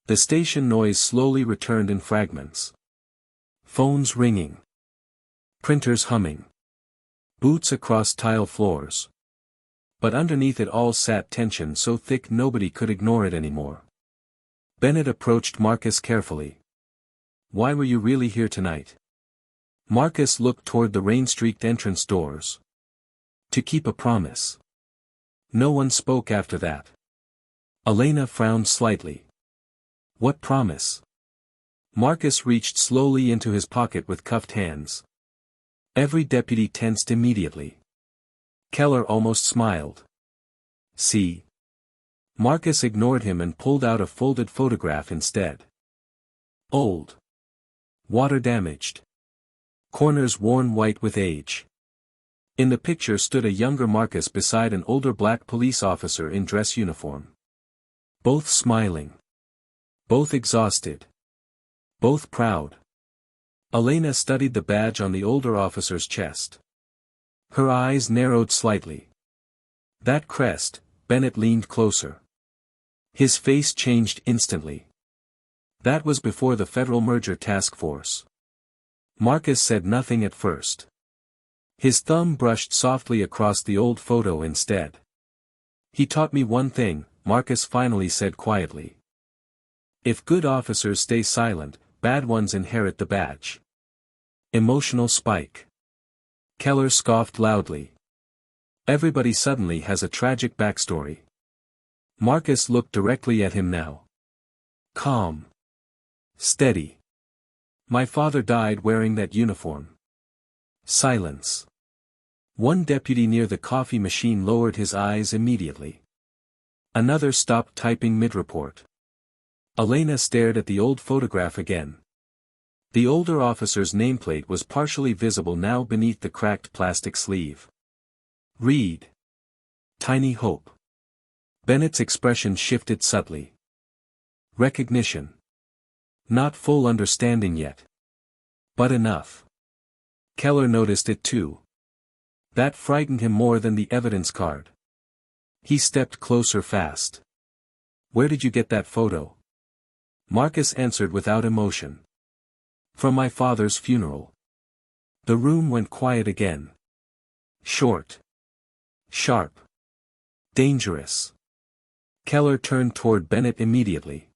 [SPEAKER 1] The station noise slowly returned in fragments. Phones ringing. Printers humming. Boots across tile floors. But underneath it all sat tension so thick nobody could ignore it anymore. Bennett approached Marcus carefully. Why were you really here tonight? Marcus looked toward the rain-streaked entrance doors. To keep a promise. No one spoke after that. Elena frowned slightly. What promise? Marcus reached slowly into his pocket with cuffed hands. Every deputy tensed immediately. Keller almost smiled. See? Marcus ignored him and pulled out a folded photograph instead. Old. Water-damaged. Corners worn white with age. In the picture stood a younger Marcus beside an older black police officer in dress uniform. Both smiling. Both exhausted. Both proud. Elena studied the badge on the older officer's chest. Her eyes narrowed slightly. That crest. Bennett leaned closer. His face changed instantly. That was before the Federal Merger Task Force. Marcus said nothing at first. His thumb brushed softly across the old photo instead. He taught me one thing, Marcus finally said quietly. If good officers stay silent, bad ones inherit the badge. Emotional spike. Keller scoffed loudly. Everybody suddenly has a tragic backstory. Marcus looked directly at him now. Calm. Steady. My father died wearing that uniform. Silence. One deputy near the coffee machine lowered his eyes immediately. Another stopped typing mid-report. Elena stared at the old photograph again. The older officer's nameplate was partially visible now beneath the cracked plastic sleeve. Read. Tiny hope. Bennett's expression shifted subtly. Recognition. Not full understanding yet. But enough. Keller noticed it too. That frightened him more than the evidence card. He stepped closer fast. Where did you get that photo? Marcus answered without emotion. From my father's funeral. The room went quiet again. Short. Sharp. Dangerous. Keller turned toward Bennett immediately.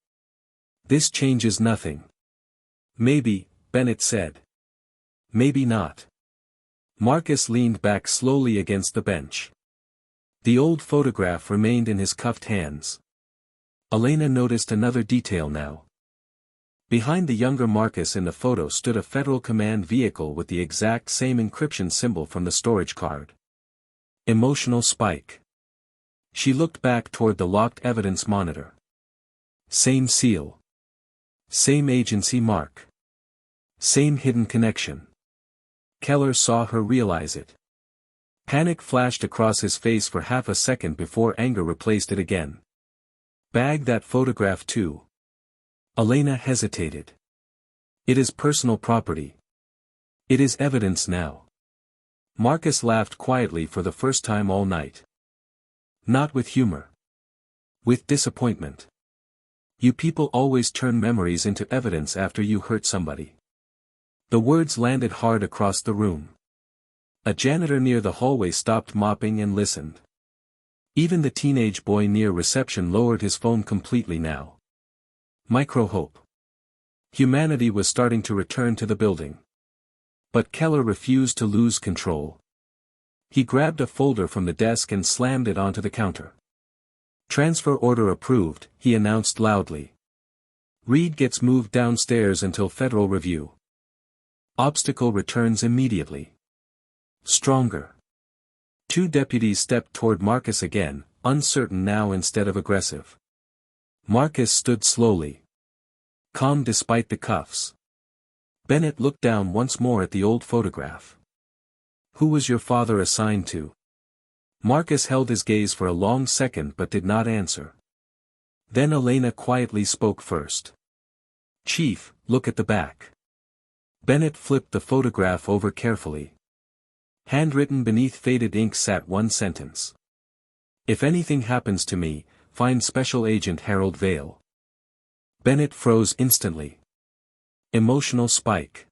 [SPEAKER 1] This changes nothing. Maybe, Bennett said. Maybe not. Marcus leaned back slowly against the bench. The old photograph remained in his cuffed hands. Elena noticed another detail now. Behind the younger Marcus in the photo stood a Federal Command vehicle with the exact same encryption symbol from the storage card. Emotional spike. She looked back toward the locked evidence monitor. Same seal. Same agency mark. Same hidden connection. Keller saw her realize it. Panic flashed across his face for half a second before anger replaced it again. Bag that photograph too. Elena hesitated. It is personal property. It is evidence now. Marcus laughed quietly for the first time all night. Not with humor. With disappointment. You people always turn memories into evidence after you hurt somebody. The words landed hard across the room. A janitor near the hallway stopped mopping and listened. Even the teenage boy near reception lowered his phone completely now. Micro-hope. Humanity was starting to return to the building. But Keller refused to lose control. He grabbed a folder from the desk and slammed it onto the counter. Transfer order approved, he announced loudly. Reed gets moved downstairs until federal review. Obstacle returns immediately. Stronger. Two deputies stepped toward Marcus again, uncertain now instead of aggressive. Marcus stood slowly. Calm despite the cuffs. Bennett looked down once more at the old photograph. Who was your father assigned to? Marcus held his gaze for a long second but did not answer. Then Elena quietly spoke first. Chief, look at the back. Bennett flipped the photograph over carefully. Handwritten beneath faded ink sat one sentence. If anything happens to me, find Special Agent Harold Vale. Bennett froze instantly. Emotional spike.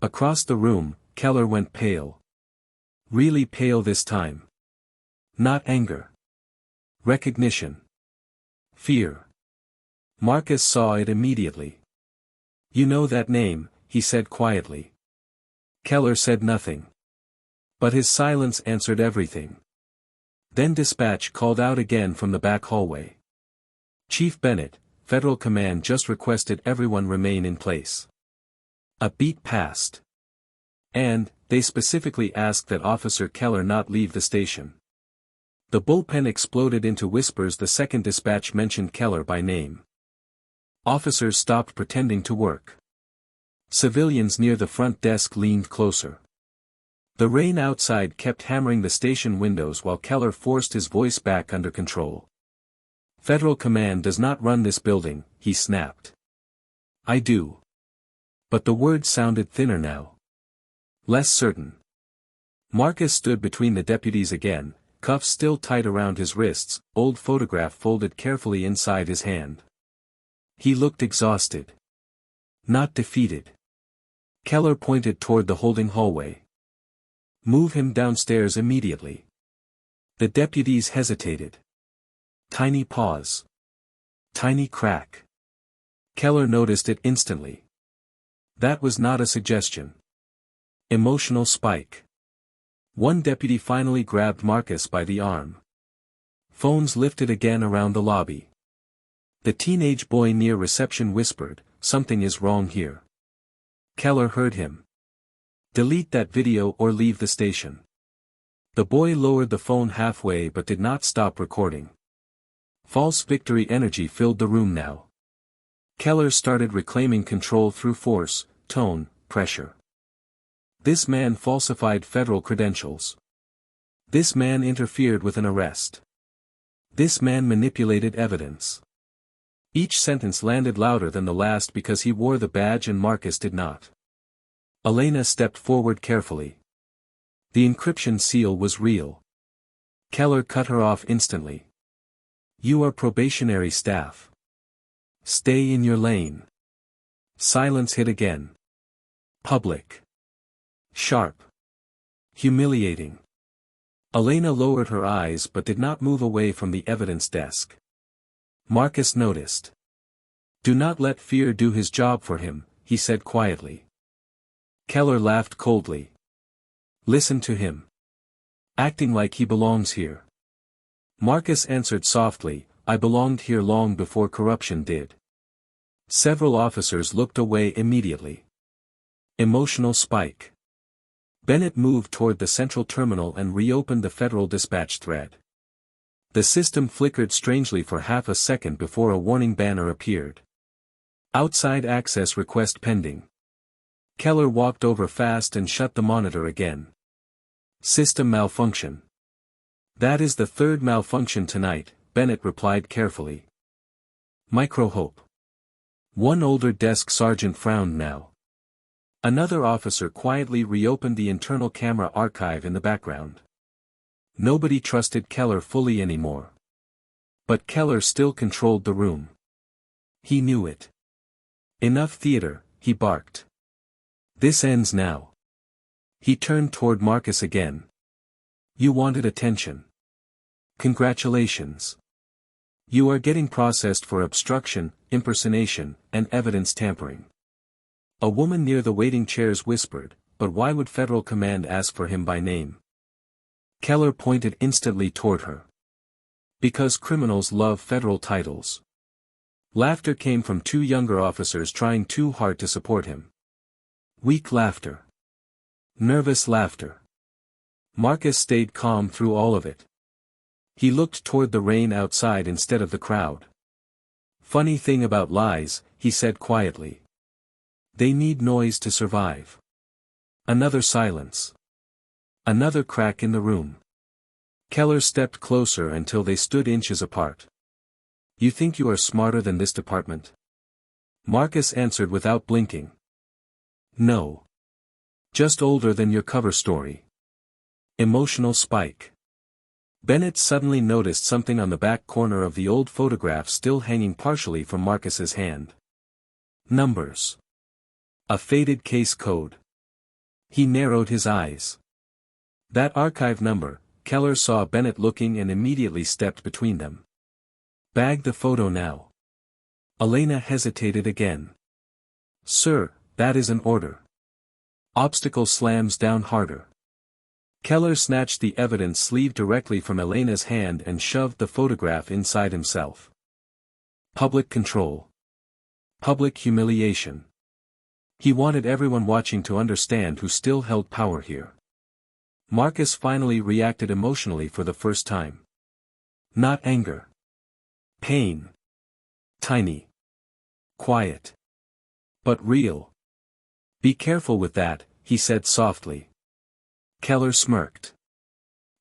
[SPEAKER 1] Across the room, Keller went pale. Really pale this time. Not anger. Recognition. Fear. Marcus saw it immediately. You know that name, he said quietly. Keller said nothing. But his silence answered everything. Then dispatch called out again from the back hallway. Chief Bennett, Federal Command just requested everyone remain in place. A beat passed. And, they specifically asked that Officer Keller not leave the station. The bullpen exploded into whispers. The second dispatch mentioned Keller by name. Officers stopped pretending to work. Civilians near the front desk leaned closer. The rain outside kept hammering the station windows while Keller forced his voice back under control. Federal Command does not run this building, he snapped. I do. But the words sounded thinner now. Less certain. Marcus stood between the deputies again, cuffs still tight around his wrists, old photograph folded carefully inside his hand. He looked exhausted. Not defeated. Keller pointed toward the holding hallway. Move him downstairs immediately. The deputies hesitated. Tiny pause. Tiny crack. Keller noticed it instantly. That was not a suggestion. Emotional spike. One deputy finally grabbed Marcus by the arm. Phones lifted again around the lobby. The teenage boy near reception whispered, something is wrong here. Keller heard him. Delete that video or leave the station. The boy lowered the phone halfway but did not stop recording. False victory energy filled the room now. Keller started reclaiming control through force, tone, pressure. This man falsified federal credentials. This man interfered with an arrest. This man manipulated evidence. Each sentence landed louder than the last because he wore the badge and Marcus did not. Elena stepped forward carefully. The encryption seal was real. Keller cut her off instantly. You are probationary staff. Stay in your lane. Silence hit again. Public. Sharp. Humiliating. Elena lowered her eyes but did not move away from the evidence desk. Marcus noticed. Do not let fear do his job for him, he said quietly. Keller laughed coldly. Listen to him. Acting like he belongs here. Marcus answered softly, I belonged here long before corruption did. Several officers looked away immediately. Emotional spike. Bennett moved toward the central terminal and reopened the Federal Dispatch thread. The system flickered strangely for half a second before a warning banner appeared. Outside access request pending. Keller walked over fast and shut the monitor again. System malfunction. That is the third malfunction tonight, Bennett replied carefully. Micro-hope. One older desk sergeant frowned now. Another officer quietly reopened the internal camera archive in the background. Nobody trusted Keller fully anymore. But Keller still controlled the room. He knew it. Enough theater, he barked. This ends now. He turned toward Marcus again. You wanted attention. Congratulations. You are getting processed for obstruction, impersonation, and evidence tampering. A woman near the waiting chairs whispered, but why would Federal Command ask for him by name? Keller pointed instantly toward her. Because criminals love federal titles. Laughter came from two younger officers trying too hard to support him. Weak laughter. Nervous laughter. Marcus stayed calm through all of it. He looked toward the rain outside instead of the crowd. Funny thing about lies, he said quietly. They need noise to survive. Another silence. Another crack in the room. Keller stepped closer until they stood inches apart. You think you are smarter than this department? Marcus answered without blinking. No. Just older than your cover story. Emotional spike. Bennett suddenly noticed something on the back corner of the old photograph still hanging partially from Marcus's hand. Numbers. A faded case code. He narrowed his eyes. That archive number. Keller saw Bennett looking and immediately stepped between them. Bag the photo now. Elena hesitated again. Sir, that is an order. Obstacle slams down harder. Keller snatched the evidence sleeve directly from Elena's hand and shoved the photograph inside himself. Public control. Public humiliation. He wanted everyone watching to understand who still held power here. Marcus finally reacted emotionally for the first time. Not anger. Pain. Tiny. Quiet. But real. Be careful with that, he said softly. Keller smirked.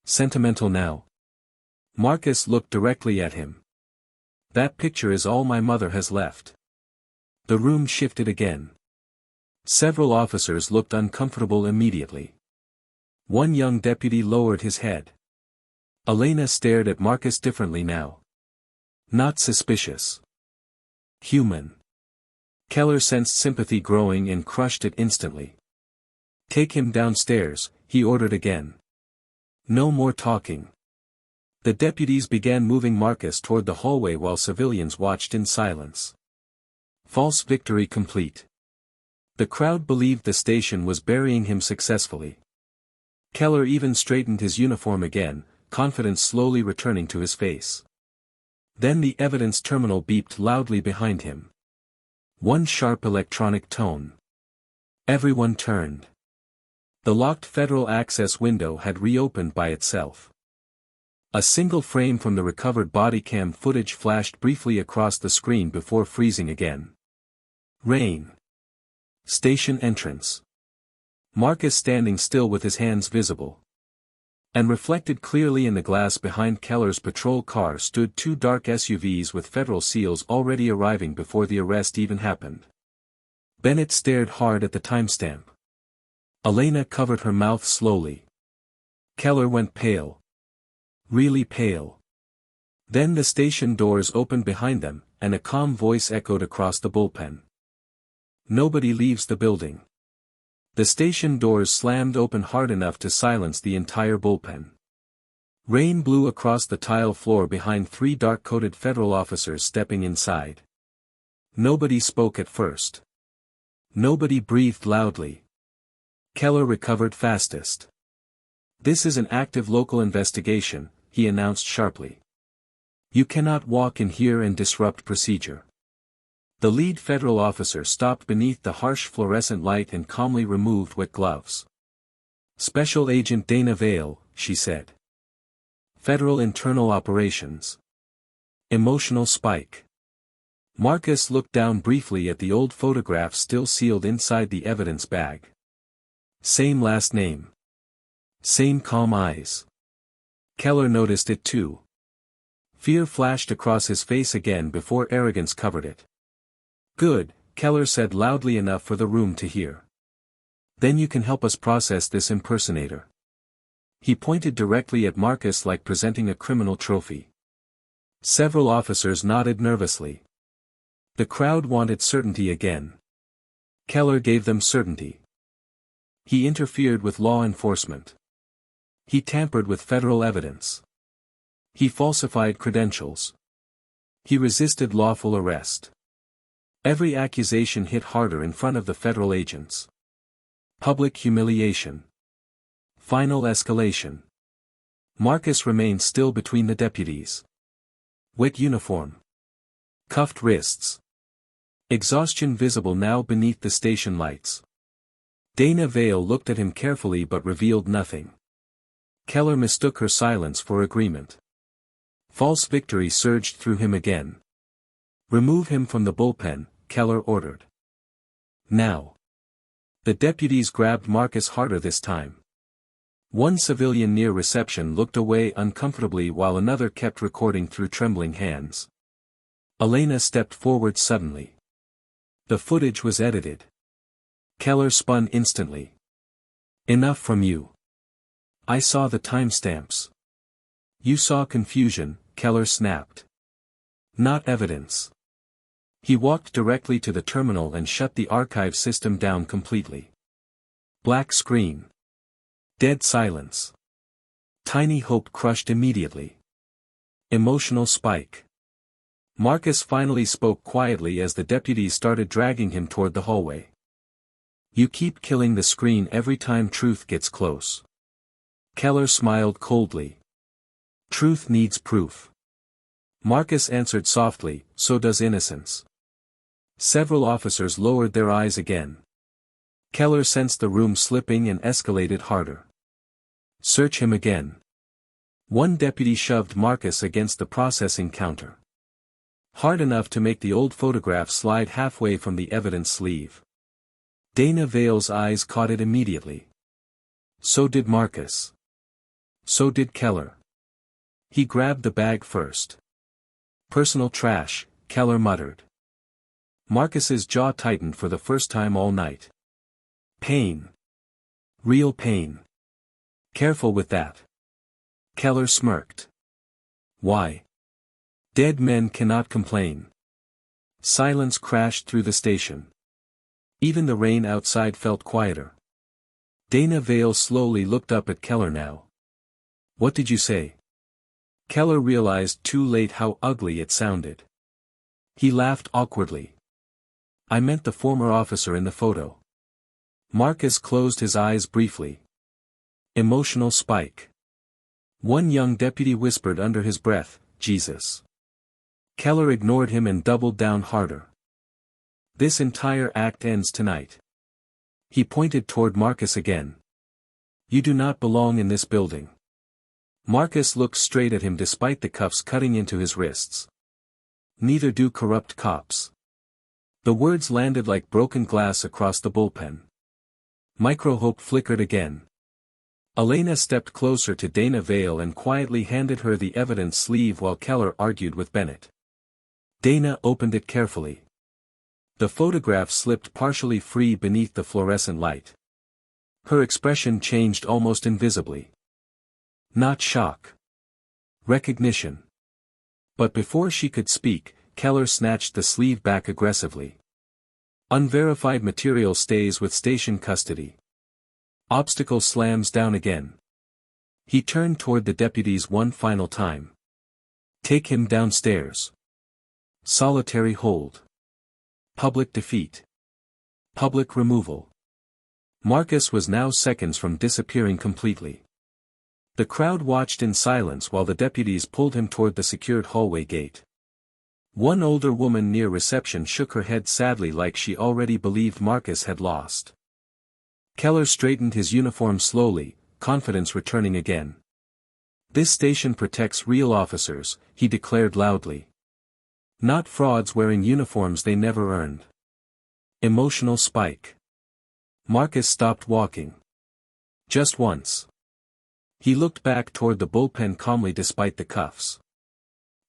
[SPEAKER 1] Sentimental now? Marcus looked directly at him. That picture is all my mother has left. The room shifted again. Several officers looked uncomfortable immediately. One young deputy lowered his head. Elena stared at Marcus differently now. Not suspicious. Human. Keller sensed sympathy growing and crushed it instantly. Take him downstairs, he ordered again. No more talking. The deputies began moving Marcus toward the hallway while civilians watched in silence. False victory complete. The crowd believed the station was burying him successfully. Keller even straightened his uniform again, confidence slowly returning to his face. Then the evidence terminal beeped loudly behind him. One sharp electronic tone. Everyone turned. The locked federal access window had reopened by itself. A single frame from the recovered body cam footage flashed briefly across the screen before freezing again. Rain. Station entrance. Marcus standing still with his hands visible. And reflected clearly in the glass behind Keller's patrol car stood two dark SUVs with federal SEALs already arriving before the arrest even happened. Bennett stared hard at the timestamp. Elena covered her mouth slowly. Keller went pale. Really pale. Then the station doors opened behind them, and a calm voice echoed across the bullpen. Nobody leaves the building. The station doors slammed open hard enough to silence the entire bullpen. Rain blew across the tile floor behind three dark-coated federal officers stepping inside. Nobody spoke at first. Nobody breathed loudly. Keller recovered fastest. This is an active local investigation, he announced sharply. You cannot walk in here and disrupt procedure. The lead federal officer stopped beneath the harsh fluorescent light and calmly removed wet gloves. Special Agent Dana Vale, she said. Federal Internal Operations. Emotional spike. Marcus looked down briefly at the old photograph still sealed inside the evidence bag. Same last name. Same calm eyes. Keller noticed it too. Fear flashed across his face again before arrogance covered it. Good, Keller said loudly enough for the room to hear. Then you can help us process this impersonator. He pointed directly at Marcus like presenting a criminal trophy. Several officers nodded nervously. The crowd wanted certainty again. Keller gave them certainty. He interfered with law enforcement. He tampered with federal evidence. He falsified credentials. He resisted lawful arrest. Every accusation hit harder in front of the federal agents. Public humiliation. Final escalation. Marcus remained still between the deputies. Wet uniform. Cuffed wrists. Exhaustion visible now beneath the station lights. Dana Vale looked at him carefully but revealed nothing. Keller mistook her silence for agreement. False victory surged through him again. Remove him from the bullpen, Keller ordered. Now. The deputies grabbed Marcus harder this time. One civilian near reception looked away uncomfortably while another kept recording through trembling hands. Elena stepped forward suddenly. The footage was edited. Keller spun instantly. Enough from you. I saw the timestamps. You saw confusion, Keller snapped. Not evidence. He walked directly to the terminal and shut the archive system down completely. Black screen. Dead silence. Tiny hope crushed immediately. Emotional spike. Marcus finally spoke quietly as the deputies started dragging him toward the hallway. You keep killing the screen every time truth gets close. Keller smiled coldly. Truth needs proof. Marcus answered softly, so does innocence. Several officers lowered their eyes again. Keller sensed the room slipping and escalated harder. Search him again. One deputy shoved Marcus against the processing counter. Hard enough to make the old photograph slide halfway from the evidence sleeve. Dana Vale's eyes caught it immediately. So did Marcus. So did Keller. He grabbed the bag first. Personal trash, Keller muttered. Marcus's jaw tightened for the first time all night. Pain. Real pain. Careful with that. Keller smirked. Why? Dead men cannot complain. Silence crashed through the station. Even the rain outside felt quieter. Dana Vale slowly looked up at Keller now. What did you say? Keller realized too late how ugly it sounded. He laughed awkwardly. I meant the former officer in the photo. Marcus closed his eyes briefly. Emotional spike. One young deputy whispered under his breath, Jesus. Keller ignored him and doubled down harder. This entire act ends tonight. He pointed toward Marcus again. You do not belong in this building. Marcus looked straight at him despite the cuffs cutting into his wrists. Neither do corrupt cops. The words landed like broken glass across the bullpen. Microhope flickered again. Elena stepped closer to Dana Vale and quietly handed her the evidence sleeve while Keller argued with Bennett. Dana opened it carefully. The photograph slipped partially free beneath the fluorescent light. Her expression changed almost invisibly. Not shock. Recognition. But before she could speak, Keller snatched the sleeve back aggressively. Unverified material stays with station custody. Obstacle slams down again. He turned toward the deputies one final time. Take him downstairs. Solitary hold. Public defeat. Public removal. Marcus was now seconds from disappearing completely. The crowd watched in silence while the deputies pulled him toward the secured hallway gate. One older woman near reception shook her head sadly like she already believed Marcus had lost. Keller straightened his uniform slowly, confidence returning again. This station protects real officers, he declared loudly. Not frauds wearing uniforms they never earned. Emotional spike. Marcus stopped walking. Just once. He looked back toward the bullpen calmly despite the cuffs.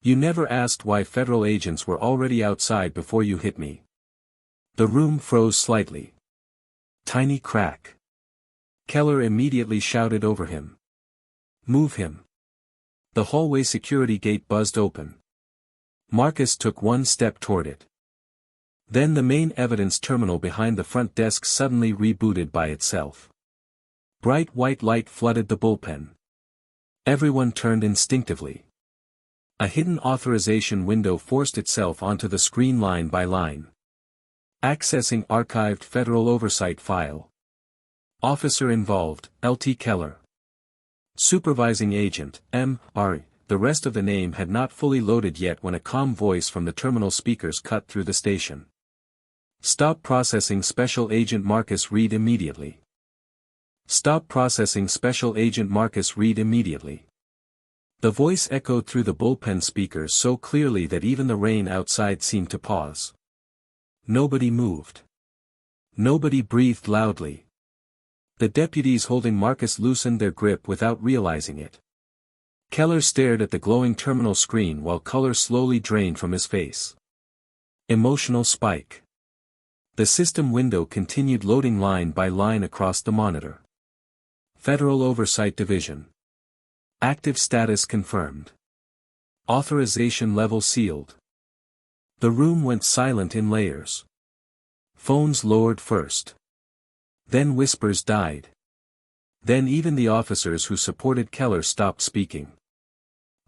[SPEAKER 1] You never asked why federal agents were already outside before you hit me. The room froze slightly. Tiny crack. Keller immediately shouted over him. Move him. The hallway security gate buzzed open. Marcus took one step toward it. Then the main evidence terminal behind the front desk suddenly rebooted by itself. Bright white light flooded the bullpen. Everyone turned instinctively. A hidden authorization window forced itself onto the screen line by line. Accessing archived federal oversight file. Officer involved, Lt. Keller. Supervising Agent, M.R. The rest of the name had not fully loaded yet when a calm voice from the terminal speakers cut through the station. Stop processing Special Agent Marcus Reed immediately. Stop processing Special Agent Marcus Reed immediately. The voice echoed through the bullpen speakers so clearly that even the rain outside seemed to pause. Nobody moved. Nobody breathed loudly. The deputies holding Marcus loosened their grip without realizing it. Keller stared at the glowing terminal screen while color slowly drained from his face. Emotional spike. The system window continued loading line by line across the monitor. Federal Oversight Division. Active status confirmed. Authorization level sealed. The room went silent in layers. Phones lowered first. Then whispers died. Then even the officers who supported Keller stopped speaking.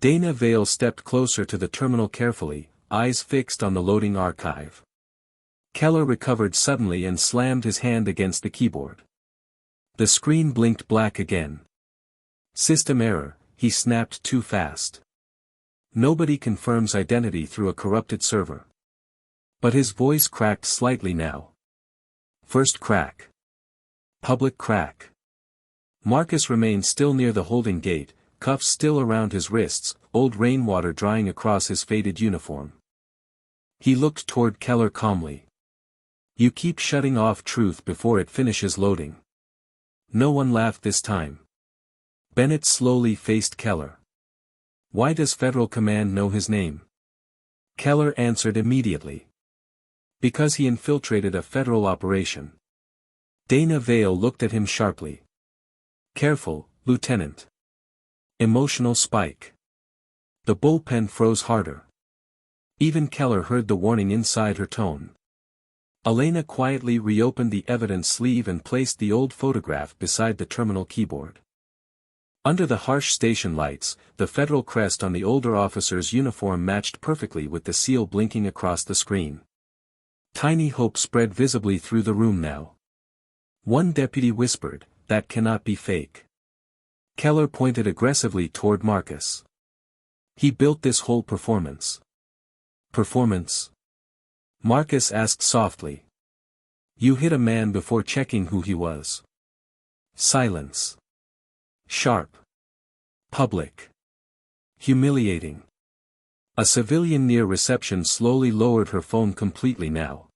[SPEAKER 1] Dana Vale stepped closer to the terminal carefully, eyes fixed on the loading archive. Keller recovered suddenly and slammed his hand against the keyboard. The screen blinked black again. System error, he snapped too fast. Nobody confirms identity through a corrupted server. But his voice cracked slightly now. First crack. Public crack. Marcus remained still near the holding gate, cuffs still around his wrists, old rainwater drying across his faded uniform. He looked toward Keller calmly. You keep shutting off truth before it finishes loading. No one laughed this time. Bennett slowly faced Keller. Why does Federal Command know his name? Keller answered immediately. Because he infiltrated a federal operation. Dana Vale looked at him sharply. Careful, Lieutenant. Emotional spike. The bullpen froze harder. Even Keller heard the warning inside her tone. Elena quietly reopened the evidence sleeve and placed the old photograph beside the terminal keyboard. Under the harsh station lights, the federal crest on the older officer's uniform matched perfectly with the seal blinking across the screen. Tiny hope spread visibly through the room now. One deputy whispered, "That cannot be fake." Keller pointed aggressively toward Marcus. He built this whole performance. Performance? Marcus asked softly. You hit a man before checking who he was. Silence. Sharp. Public. Humiliating. A civilian near reception slowly lowered her phone completely now.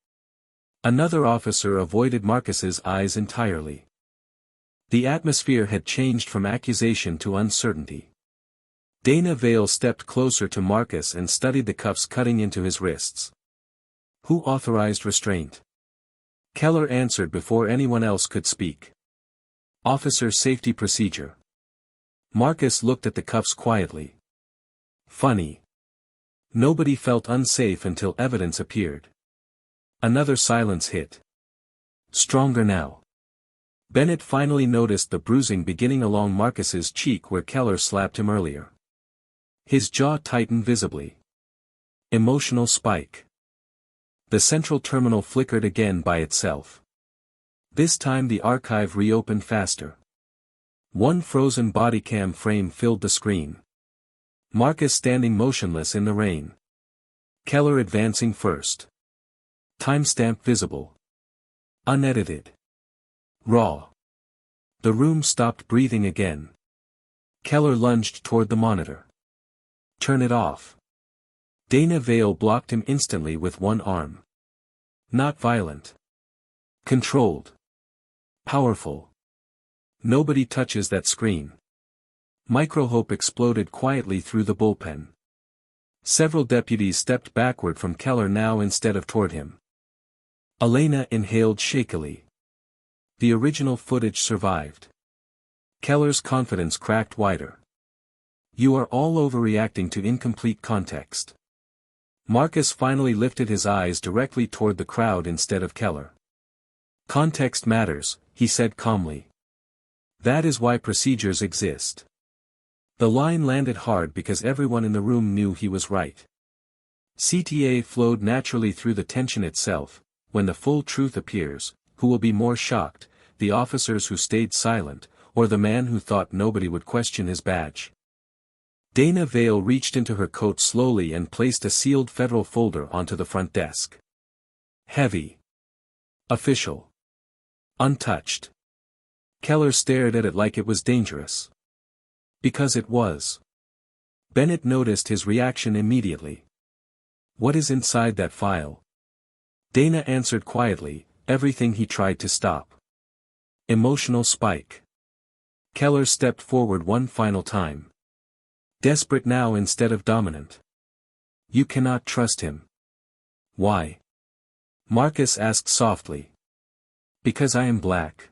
[SPEAKER 1] Another officer avoided Marcus's eyes entirely. The atmosphere had changed from accusation to uncertainty. Dana Vale stepped closer to Marcus and studied the cuffs cutting into his wrists. Who authorized restraint? Keller answered before anyone else could speak. Officer safety procedure. Marcus looked at the cuffs quietly. Funny. Nobody felt unsafe until evidence appeared. Another silence hit. Stronger now. Bennett finally noticed the bruising beginning along Marcus's cheek where Keller slapped him earlier. His jaw tightened visibly. Emotional spike. The central terminal flickered again by itself. This time the archive reopened faster. One frozen bodycam frame filled the screen. Marcus standing motionless in the rain. Keller advancing first. Timestamp visible. Unedited. Raw. The room stopped breathing again. Keller lunged toward the monitor. Turn it off. Dana Vale blocked him instantly with one arm. Not violent. Controlled. Powerful. Nobody touches that screen. Microhope exploded quietly through the bullpen. Several deputies stepped backward from Keller now instead of toward him. Elena inhaled shakily. The original footage survived. Keller's confidence cracked wider. You are all overreacting to incomplete context. Marcus finally lifted his eyes directly toward the crowd instead of Keller. Context matters, he said calmly. That is why procedures exist. The line landed hard because everyone in the room knew he was right. CTA flowed naturally through the tension itself. When the full truth appears, who will be more shocked, the officers who stayed silent, or the man who thought nobody would question his badge? Dana Vale reached into her coat slowly and placed a sealed federal folder onto the front desk. Heavy. Official. Untouched. Keller stared at it like it was dangerous. Because it was. Bennett noticed his reaction immediately. What is inside that file? Dana answered quietly, everything he tried to stop. Emotional spike. Keller stepped forward one final time. Desperate now instead of dominant. You cannot trust him. Why? Marcus asked softly. Because I am black.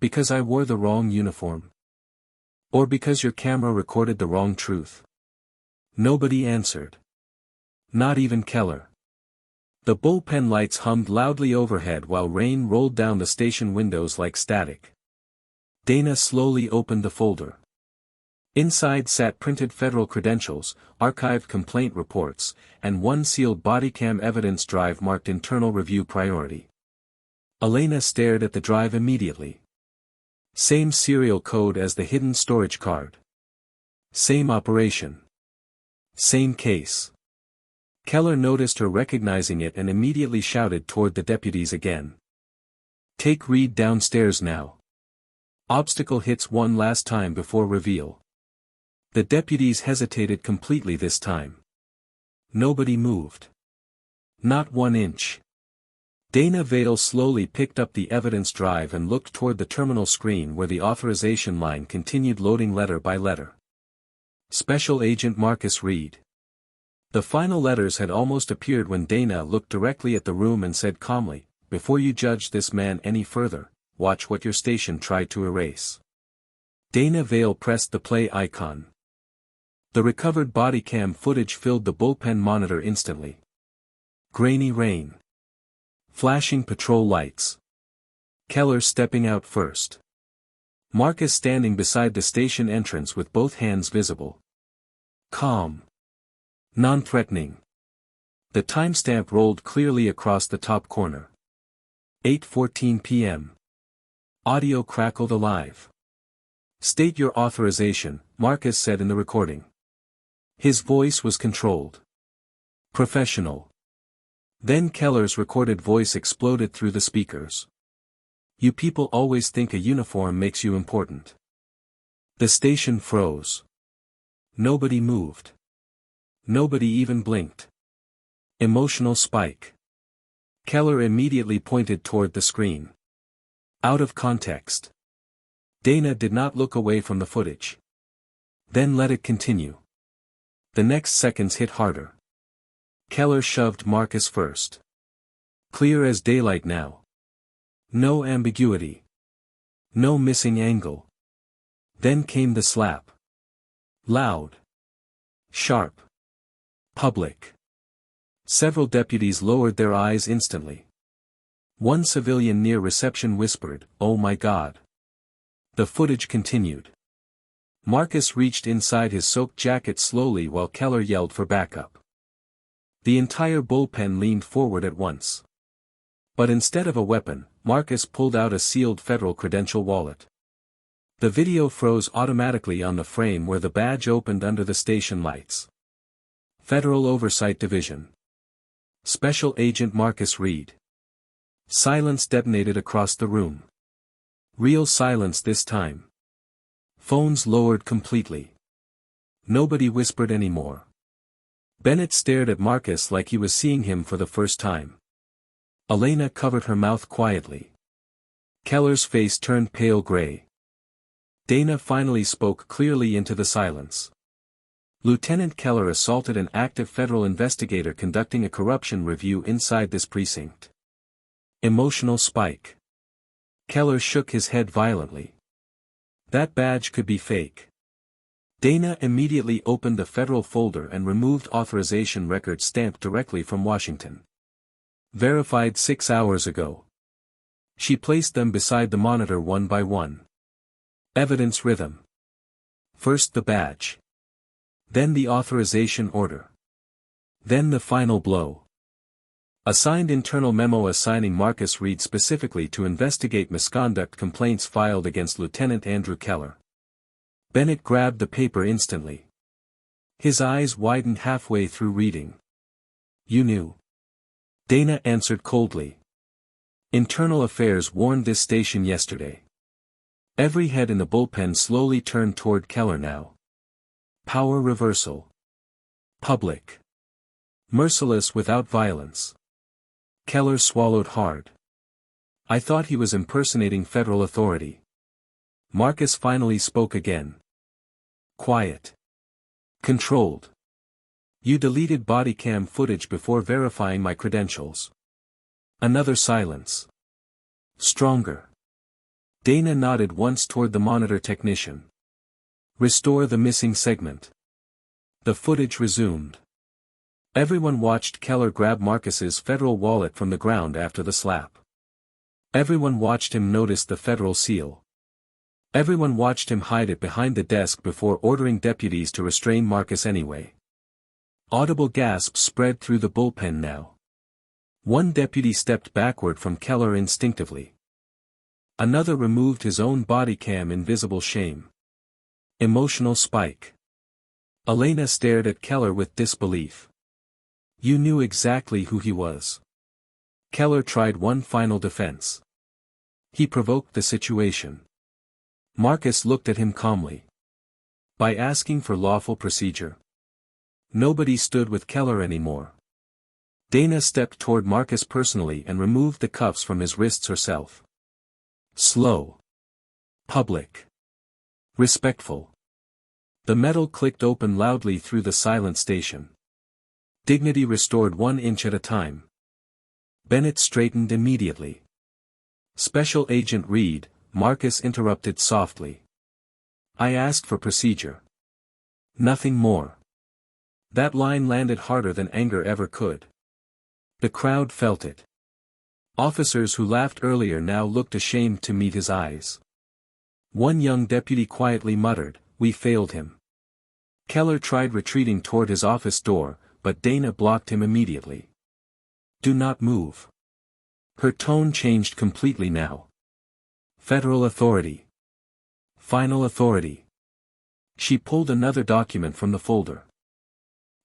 [SPEAKER 1] Because I wore the wrong uniform. Or because your camera recorded the wrong truth. Nobody answered. Not even Keller. The bullpen lights hummed loudly overhead while rain rolled down the station windows like static. Dana slowly opened the folder. Inside sat printed federal credentials, archived complaint reports, and one sealed bodycam evidence drive marked internal review priority. Elena stared at the drive immediately. Same serial code as the hidden storage card. Same operation. Same case. Keller noticed her recognizing it and immediately shouted toward the deputies again. Take Reed downstairs now. Obstacle hits one last time before reveal. The deputies hesitated completely this time. Nobody moved. Not 1 inch. Dana Vale slowly picked up the evidence drive and looked toward the terminal screen where the authorization line continued loading letter by letter. Special Agent Marcus Reed. The final letters had almost appeared when Dana looked directly at the room and said calmly, before you judge this man any further, watch what your station tried to erase. Dana Vale pressed the play icon. The recovered body cam footage filled the bullpen monitor instantly. Grainy rain. Flashing patrol lights. Keller stepping out first. Marcus standing beside the station entrance with both hands visible. Calm. Non-threatening. The timestamp rolled clearly across the top corner. 8:14 p.m. Audio crackled alive. State your authorization, Marcus said in the recording. His voice was controlled. Professional. Then Keller's recorded voice exploded through the speakers. You people always think a uniform makes you important. The station froze. Nobody moved. Nobody even blinked. Emotional spike. Keller immediately pointed toward the screen. Out of context. Dana did not look away from the footage. Then let it continue. The next seconds hit harder. Keller shoved Marcus first. Clear as daylight now. No ambiguity. No missing angle. Then came the slap. Loud. Sharp. Public. Several deputies lowered their eyes instantly. One civilian near reception whispered, "Oh my God." The footage continued. Marcus reached inside his soaked jacket slowly while Keller yelled for backup. The entire bullpen leaned forward at once. But instead of a weapon, Marcus pulled out a sealed federal credential wallet. The video froze automatically on the frame where the badge opened under the station lights. Federal Oversight Division. Special Agent Marcus Reed. Silence detonated across the room. Real silence this time. Phones lowered completely. Nobody whispered anymore. Bennett stared at Marcus like he was seeing him for the first time. Elena covered her mouth quietly. Keller's face turned pale gray. Dana finally spoke clearly into the silence. Lieutenant Keller assaulted an active federal investigator conducting a corruption review inside this precinct. Emotional spike. Keller shook his head violently. That badge could be fake. Dana immediately opened the federal folder and removed authorization records stamped directly from Washington. Verified 6 hours ago. She placed them beside the monitor one by one. Evidence rhythm. First the badge. Then the authorization order. Then the final blow. A signed internal memo assigning Marcus Reed specifically to investigate misconduct complaints filed against Lieutenant Andrew Keller. Bennett grabbed the paper instantly. His eyes widened halfway through reading. "You knew?" Dana answered coldly. "Internal Affairs warned this station yesterday." Every head in the bullpen slowly turned toward Keller now. Power reversal. Public. Merciless without violence. Keller swallowed hard. "I thought he was impersonating federal authority." Marcus finally spoke again. "Quiet. Controlled. You deleted body cam footage before verifying my credentials." Another silence. Stronger. Dana nodded once toward the monitor technician. "Restore the missing segment." The footage resumed. Everyone watched Keller grab Marcus's federal wallet from the ground after the slap. Everyone watched him notice the federal seal. Everyone watched him hide it behind the desk before ordering deputies to restrain Marcus anyway. Audible gasps spread through the bullpen now. One deputy stepped backward from Keller instinctively. Another removed his own body cam in visible shame. Emotional spike. Elena stared at Keller with disbelief. "You knew exactly who he was." Keller tried one final defense. "He provoked the situation." Marcus looked at him calmly. "By asking for lawful procedure." Nobody stood with Keller anymore. Dana stepped toward Marcus personally and removed the cuffs from his wrists herself. Slow. Public. Respectful. The metal clicked open loudly through the silent station. Dignity restored 1 inch at a time. Bennett straightened immediately. "Special Agent Reed," Marcus interrupted softly. "I asked for procedure. Nothing more." That line landed harder than anger ever could. The crowd felt it. Officers who laughed earlier now looked ashamed to meet his eyes. One young deputy quietly muttered, "We failed him." Keller tried retreating toward his office door, but Dana blocked him immediately. "Do not move." Her tone changed completely now. "Federal authority. Final authority." She pulled another document from the folder.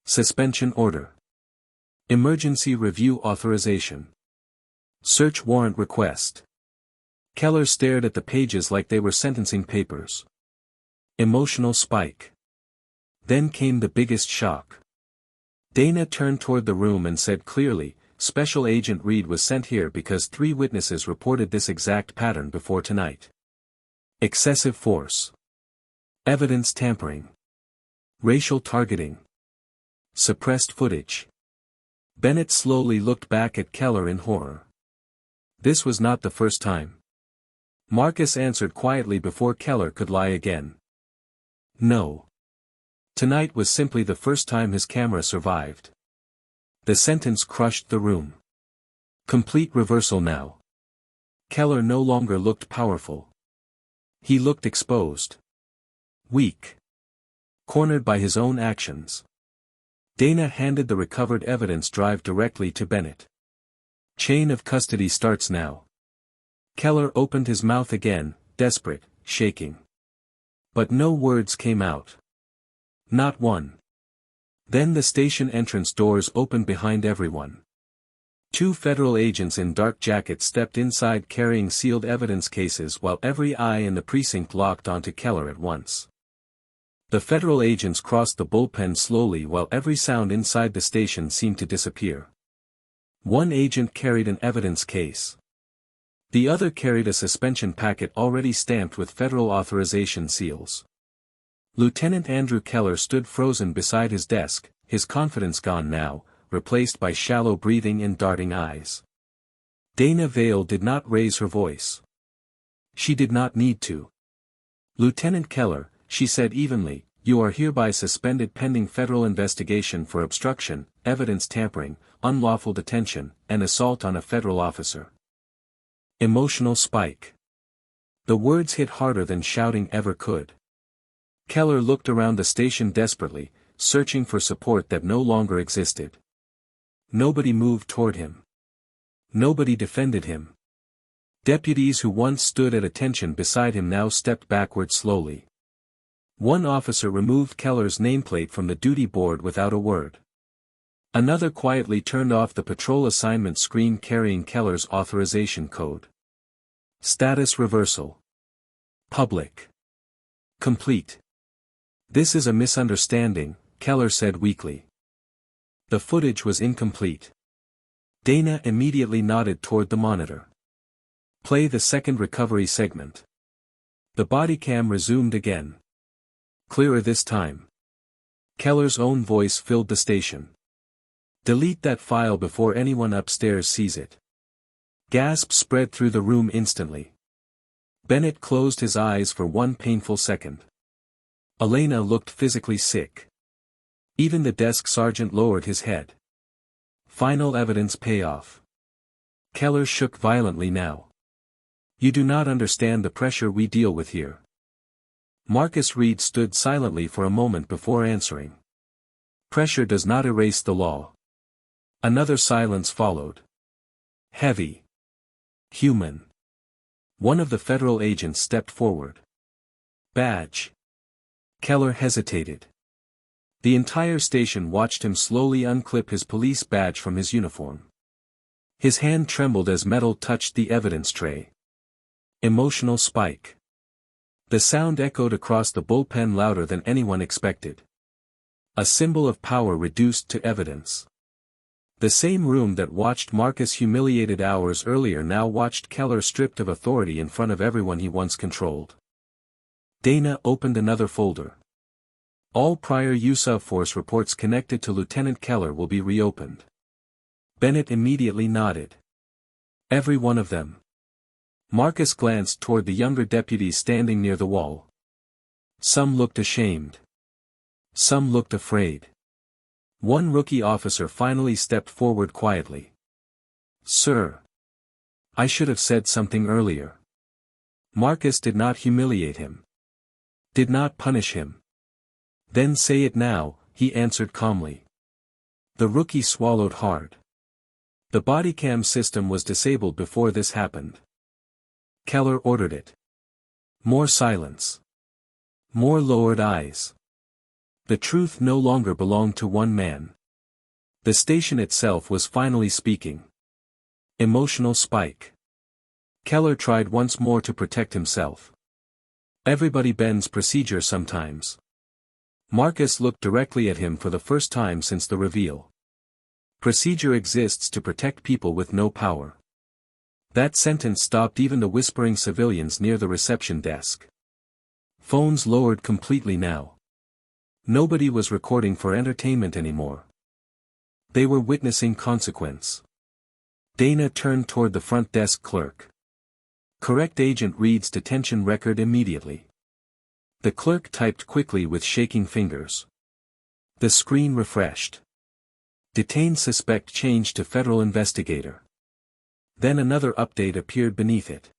[SPEAKER 1] "Suspension order. Emergency review authorization. Search warrant request." Keller stared at the pages like they were sentencing papers. Emotional spike. Then came the biggest shock. Dana turned toward the room and said clearly, "Special Agent Reed was sent here because 3 witnesses reported this exact pattern before tonight. Excessive force. Evidence tampering. Racial targeting. Suppressed footage." Bennett slowly looked back at Keller in horror. This was not the first time. Marcus answered quietly before Keller could lie again. "No. Tonight was simply the first time his camera survived." The sentence crushed the room. Complete reversal now. Keller no longer looked powerful. He looked exposed. Weak. Cornered by his own actions. Dana handed the recovered evidence drive directly to Bennett. "Chain of custody starts now." Keller opened his mouth again, desperate, shaking. But no words came out. Not one. Then the station entrance doors opened behind everyone. 2 federal agents in dark jackets stepped inside carrying sealed evidence cases while every eye in the precinct locked onto Keller at once. The federal agents crossed the bullpen slowly while every sound inside the station seemed to disappear. One agent carried an evidence case. The other carried a suspension packet already stamped with federal authorization seals. Lieutenant Andrew Keller stood frozen beside his desk, his confidence gone now, replaced by shallow breathing and darting eyes. Dana Vale did not raise her voice. She did not need to. "Lieutenant Keller," she said evenly, "you are hereby suspended pending federal investigation for obstruction, evidence tampering, unlawful detention, and assault on a federal officer." Emotional spike. The words hit harder than shouting ever could. Keller looked around the station desperately, searching for support that no longer existed. Nobody moved toward him. Nobody defended him. Deputies who once stood at attention beside him now stepped backward slowly. One officer removed Keller's nameplate from the duty board without a word. Another quietly turned off the patrol assignment screen carrying Keller's authorization code. Status reversal. Public. Complete. This is a misunderstanding, Keller said weakly. The footage was incomplete. Dana immediately nodded toward the monitor. Play the second recovery segment. The body cam resumed again. Clearer this time. Keller's own voice filled the station. Delete that file before anyone upstairs sees it. Gasps spread through the room instantly. Bennett closed his eyes for one painful second. Elena looked physically sick. Even the desk sergeant lowered his head. Final evidence payoff. Keller shook violently now. You do not understand the pressure we deal with here. Marcus Reed stood silently for a moment before answering. Pressure does not erase the law. Another silence followed. Heavy. Human. One of the federal agents stepped forward. Badge. Keller hesitated. The entire station watched him slowly unclip his police badge from his uniform. His hand trembled as metal touched the evidence tray. Emotional spike. The sound echoed across the bullpen louder than anyone expected. A symbol of power reduced to evidence. The same room that watched Marcus humiliated hours earlier now watched Keller stripped of authority in front of everyone he once controlled. Dana opened another folder. All prior use of force reports connected to Lieutenant Keller will be reopened. Bennett immediately nodded. Every one of them. Marcus glanced toward the younger deputies standing near the wall. Some looked ashamed. Some looked afraid. One rookie officer finally stepped forward quietly. Sir. I should have said something earlier. Marcus did not humiliate him. Did not punish him. Then say it now, he answered calmly. The rookie swallowed hard. The body cam system was disabled before this happened. Keller ordered it. More silence. More lowered eyes. The truth no longer belonged to one man. The station itself was finally speaking. Emotional spike. Keller tried once more to protect himself. Everybody bends procedure sometimes. Marcus looked directly at him for the first time since the reveal. Procedure exists to protect people with no power. That sentence stopped even the whispering civilians near the reception desk. Phones lowered completely now. Nobody was recording for entertainment anymore. They were witnessing consequence. Dana turned toward the front desk clerk. Correct Agent Reed's detention record immediately. The clerk typed quickly with shaking fingers. The screen refreshed. Detained suspect changed to federal investigator. Then another update appeared beneath it.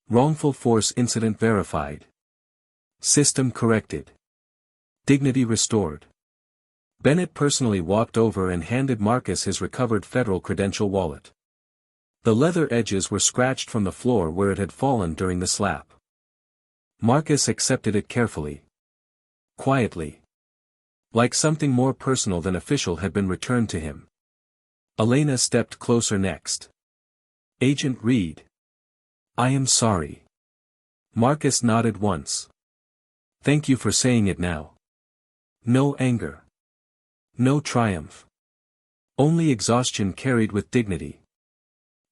[SPEAKER 1] Wrongful force incident verified. System corrected. Dignity restored. Bennett personally walked over and handed Marcus his recovered federal credential wallet. The leather edges were scratched from the floor where it had fallen during the slap. Marcus accepted it carefully. Quietly. Like something more personal than official had been returned to him. Elena stepped closer next. Agent Reed. I am sorry. Marcus nodded once. Thank you for saying it now. No anger. No triumph. Only exhaustion carried with dignity.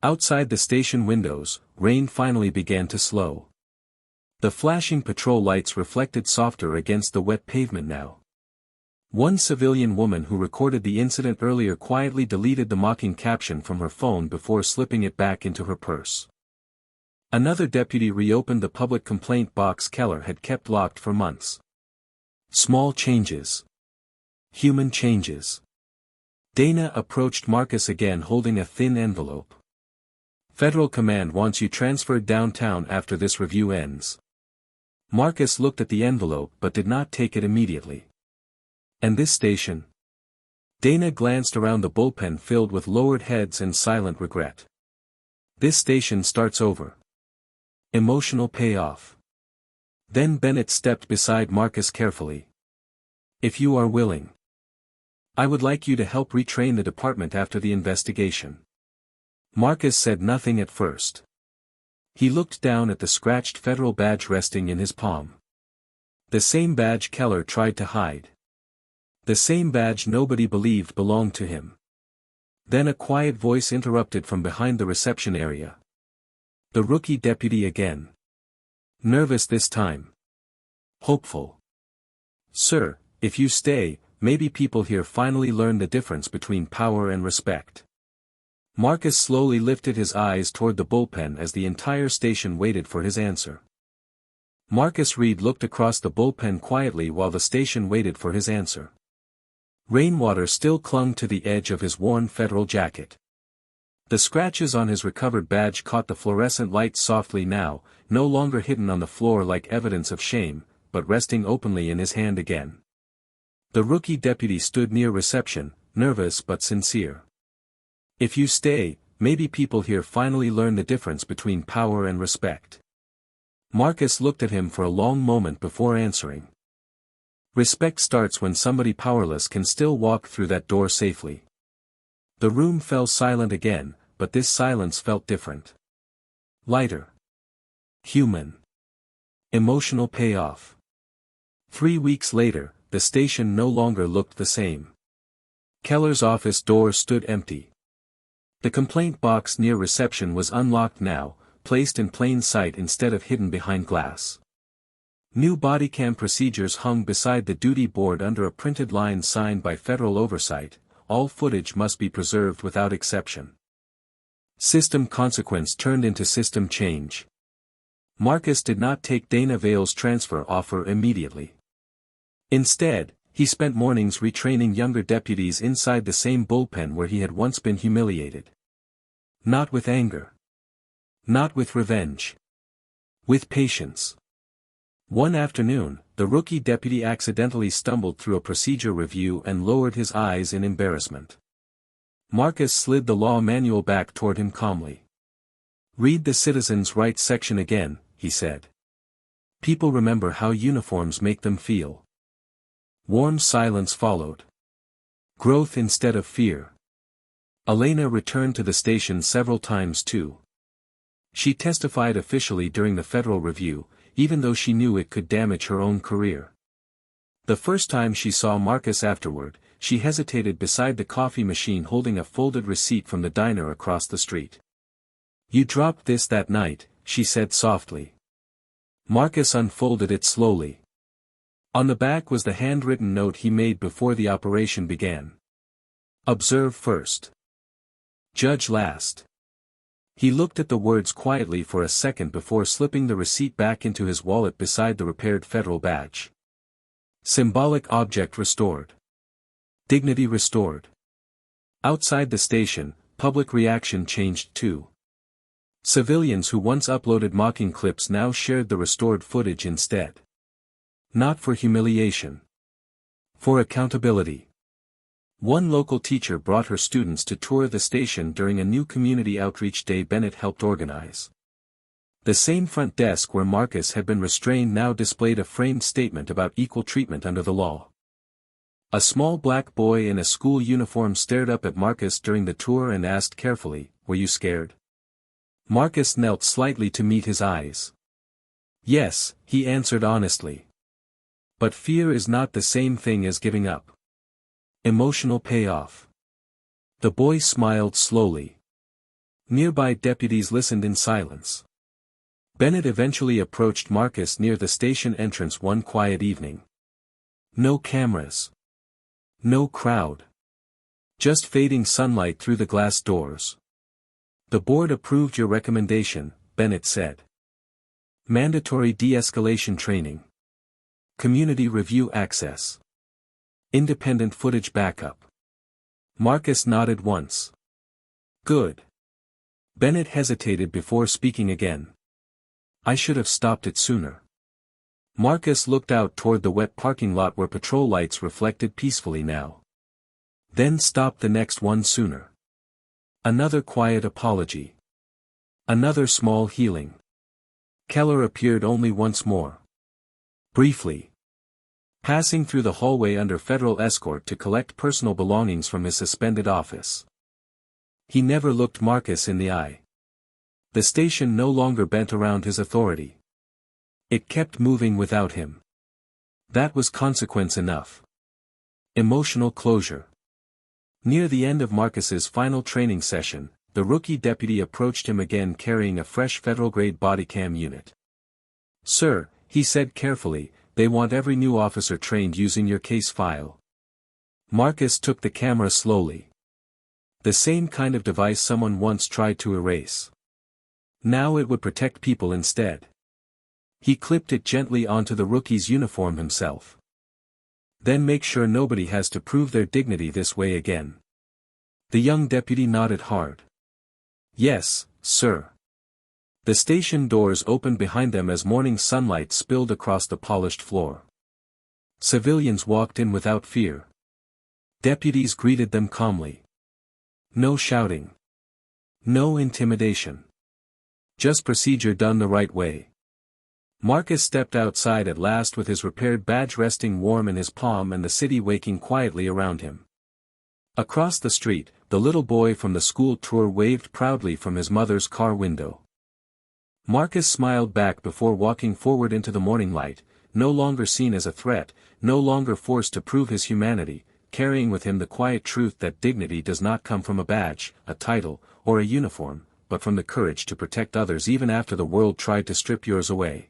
[SPEAKER 1] Outside the station windows, rain finally began to slow. The flashing patrol lights reflected softer against the wet pavement now. One civilian woman who recorded the incident earlier quietly deleted the mocking caption from her phone before slipping it back into her purse. Another deputy reopened the public complaint box Keller had kept locked for months. Small changes. Human changes. Dana approached Marcus again holding a thin envelope. Federal command wants you transferred downtown after this review ends. Marcus looked at the envelope but did not take it immediately. And this station? Dana glanced around the bullpen filled with lowered heads and silent regret. This station starts over. Emotional payoff. Then Bennett stepped beside Marcus carefully. If you are willing, I would like you to help retrain the department after the investigation. Marcus said nothing at first. He looked down at the scratched federal badge resting in his palm. The same badge Keller tried to hide. The same badge nobody believed belonged to him. Then a quiet voice interrupted from behind the reception area. The rookie deputy again. Nervous this time. Hopeful. Sir, if you stay, maybe people here finally learn the difference between power and respect. Marcus slowly lifted his eyes toward the bullpen as the entire station waited for his answer. Marcus Reed looked across the bullpen quietly while the station waited for his answer. Rainwater still clung to the edge of his worn federal jacket. The scratches on his recovered badge caught the fluorescent light softly now, no longer hidden on the floor like evidence of shame, but resting openly in his hand again. The rookie deputy stood near reception, nervous but sincere. If you stay, maybe people here finally learn the difference between power and respect. Marcus looked at him for a long moment before answering. Respect starts when somebody powerless can still walk through that door safely. The room fell silent again, but this silence felt different. Lighter. Human. Emotional payoff. 3 weeks later, the station no longer looked the same. Keller's office door stood empty. The complaint box near reception was unlocked now, placed in plain sight instead of hidden behind glass. New bodycam procedures hung beside the duty board under a printed line signed by federal oversight: all footage must be preserved without exception. System consequence turned into system change. Marcus did not take Dana Vale's transfer offer immediately. Instead, he spent mornings retraining younger deputies inside the same bullpen where he had once been humiliated. Not with anger. Not with revenge. With patience. One afternoon, the rookie deputy accidentally stumbled through a procedure review and lowered his eyes in embarrassment. Marcus slid the law manual back toward him calmly. Read the citizens' rights section again, he said. People remember how uniforms make them feel. Warm silence followed. Growth instead of fear. Elena returned to the station several times too. She testified officially during the federal review, even though she knew it could damage her own career. The first time she saw Marcus afterward, she hesitated beside the coffee machine holding a folded receipt from the diner across the street. You dropped this that night, she said softly. Marcus unfolded it slowly. On the back was the handwritten note he made before the operation began. Observe first. Judge last. He looked at the words quietly for a second before slipping the receipt back into his wallet beside the repaired federal badge. Symbolic object restored. Dignity restored. Outside the station, public reaction changed too. Civilians who once uploaded mocking clips now shared the restored footage instead. Not for humiliation. For accountability. One local teacher brought her students to tour the station during a new community outreach day Bennett helped organize. The same front desk where Marcus had been restrained now displayed a framed statement about equal treatment under the law. A small black boy in a school uniform stared up at Marcus during the tour and asked carefully, "Were you scared?" Marcus knelt slightly to meet his eyes. "Yes," he answered honestly. But fear is not the same thing as giving up. Emotional payoff. The boy smiled slowly. Nearby deputies listened in silence. Bennett eventually approached Marcus near the station entrance one quiet evening. No cameras. No crowd. Just fading sunlight through the glass doors. The board approved your recommendation, Bennett said. Mandatory de-escalation training. Community review access. Independent footage backup. Marcus nodded once. Good. Bennett hesitated before speaking again. I should have stopped it sooner. Marcus looked out toward the wet parking lot where patrol lights reflected peacefully now. Then stopped the next one sooner. Another quiet apology. Another small healing. Keller appeared only once more. Briefly. Passing through the hallway under federal escort to collect personal belongings from his suspended office. He never looked Marcus in the eye. The station no longer bent around his authority. It kept moving without him. That was consequence enough. Emotional closure. Near the end of Marcus's final training session, the rookie deputy approached him again carrying a fresh federal-grade bodycam unit. "Sir," he said carefully, "they want every new officer trained using your case file." Marcus took the camera slowly. The same kind of device someone once tried to erase. Now it would protect people instead. He clipped it gently onto the rookie's uniform himself. "Then make sure nobody has to prove their dignity this way again." The young deputy nodded hard. "Yes, sir." The station doors opened behind them as morning sunlight spilled across the polished floor. Civilians walked in without fear. Deputies greeted them calmly. No shouting. No intimidation. Just procedure done the right way. Marcus stepped outside at last with his repaired badge resting warm in his palm and the city waking quietly around him. Across the street, the little boy from the school tour waved proudly from his mother's car window. Marcus smiled back before walking forward into the morning light, no longer seen as a threat, no longer forced to prove his humanity, carrying with him the quiet truth that dignity does not come from a badge, a title, or a uniform, but from the courage to protect others even after the world tried to strip yours away.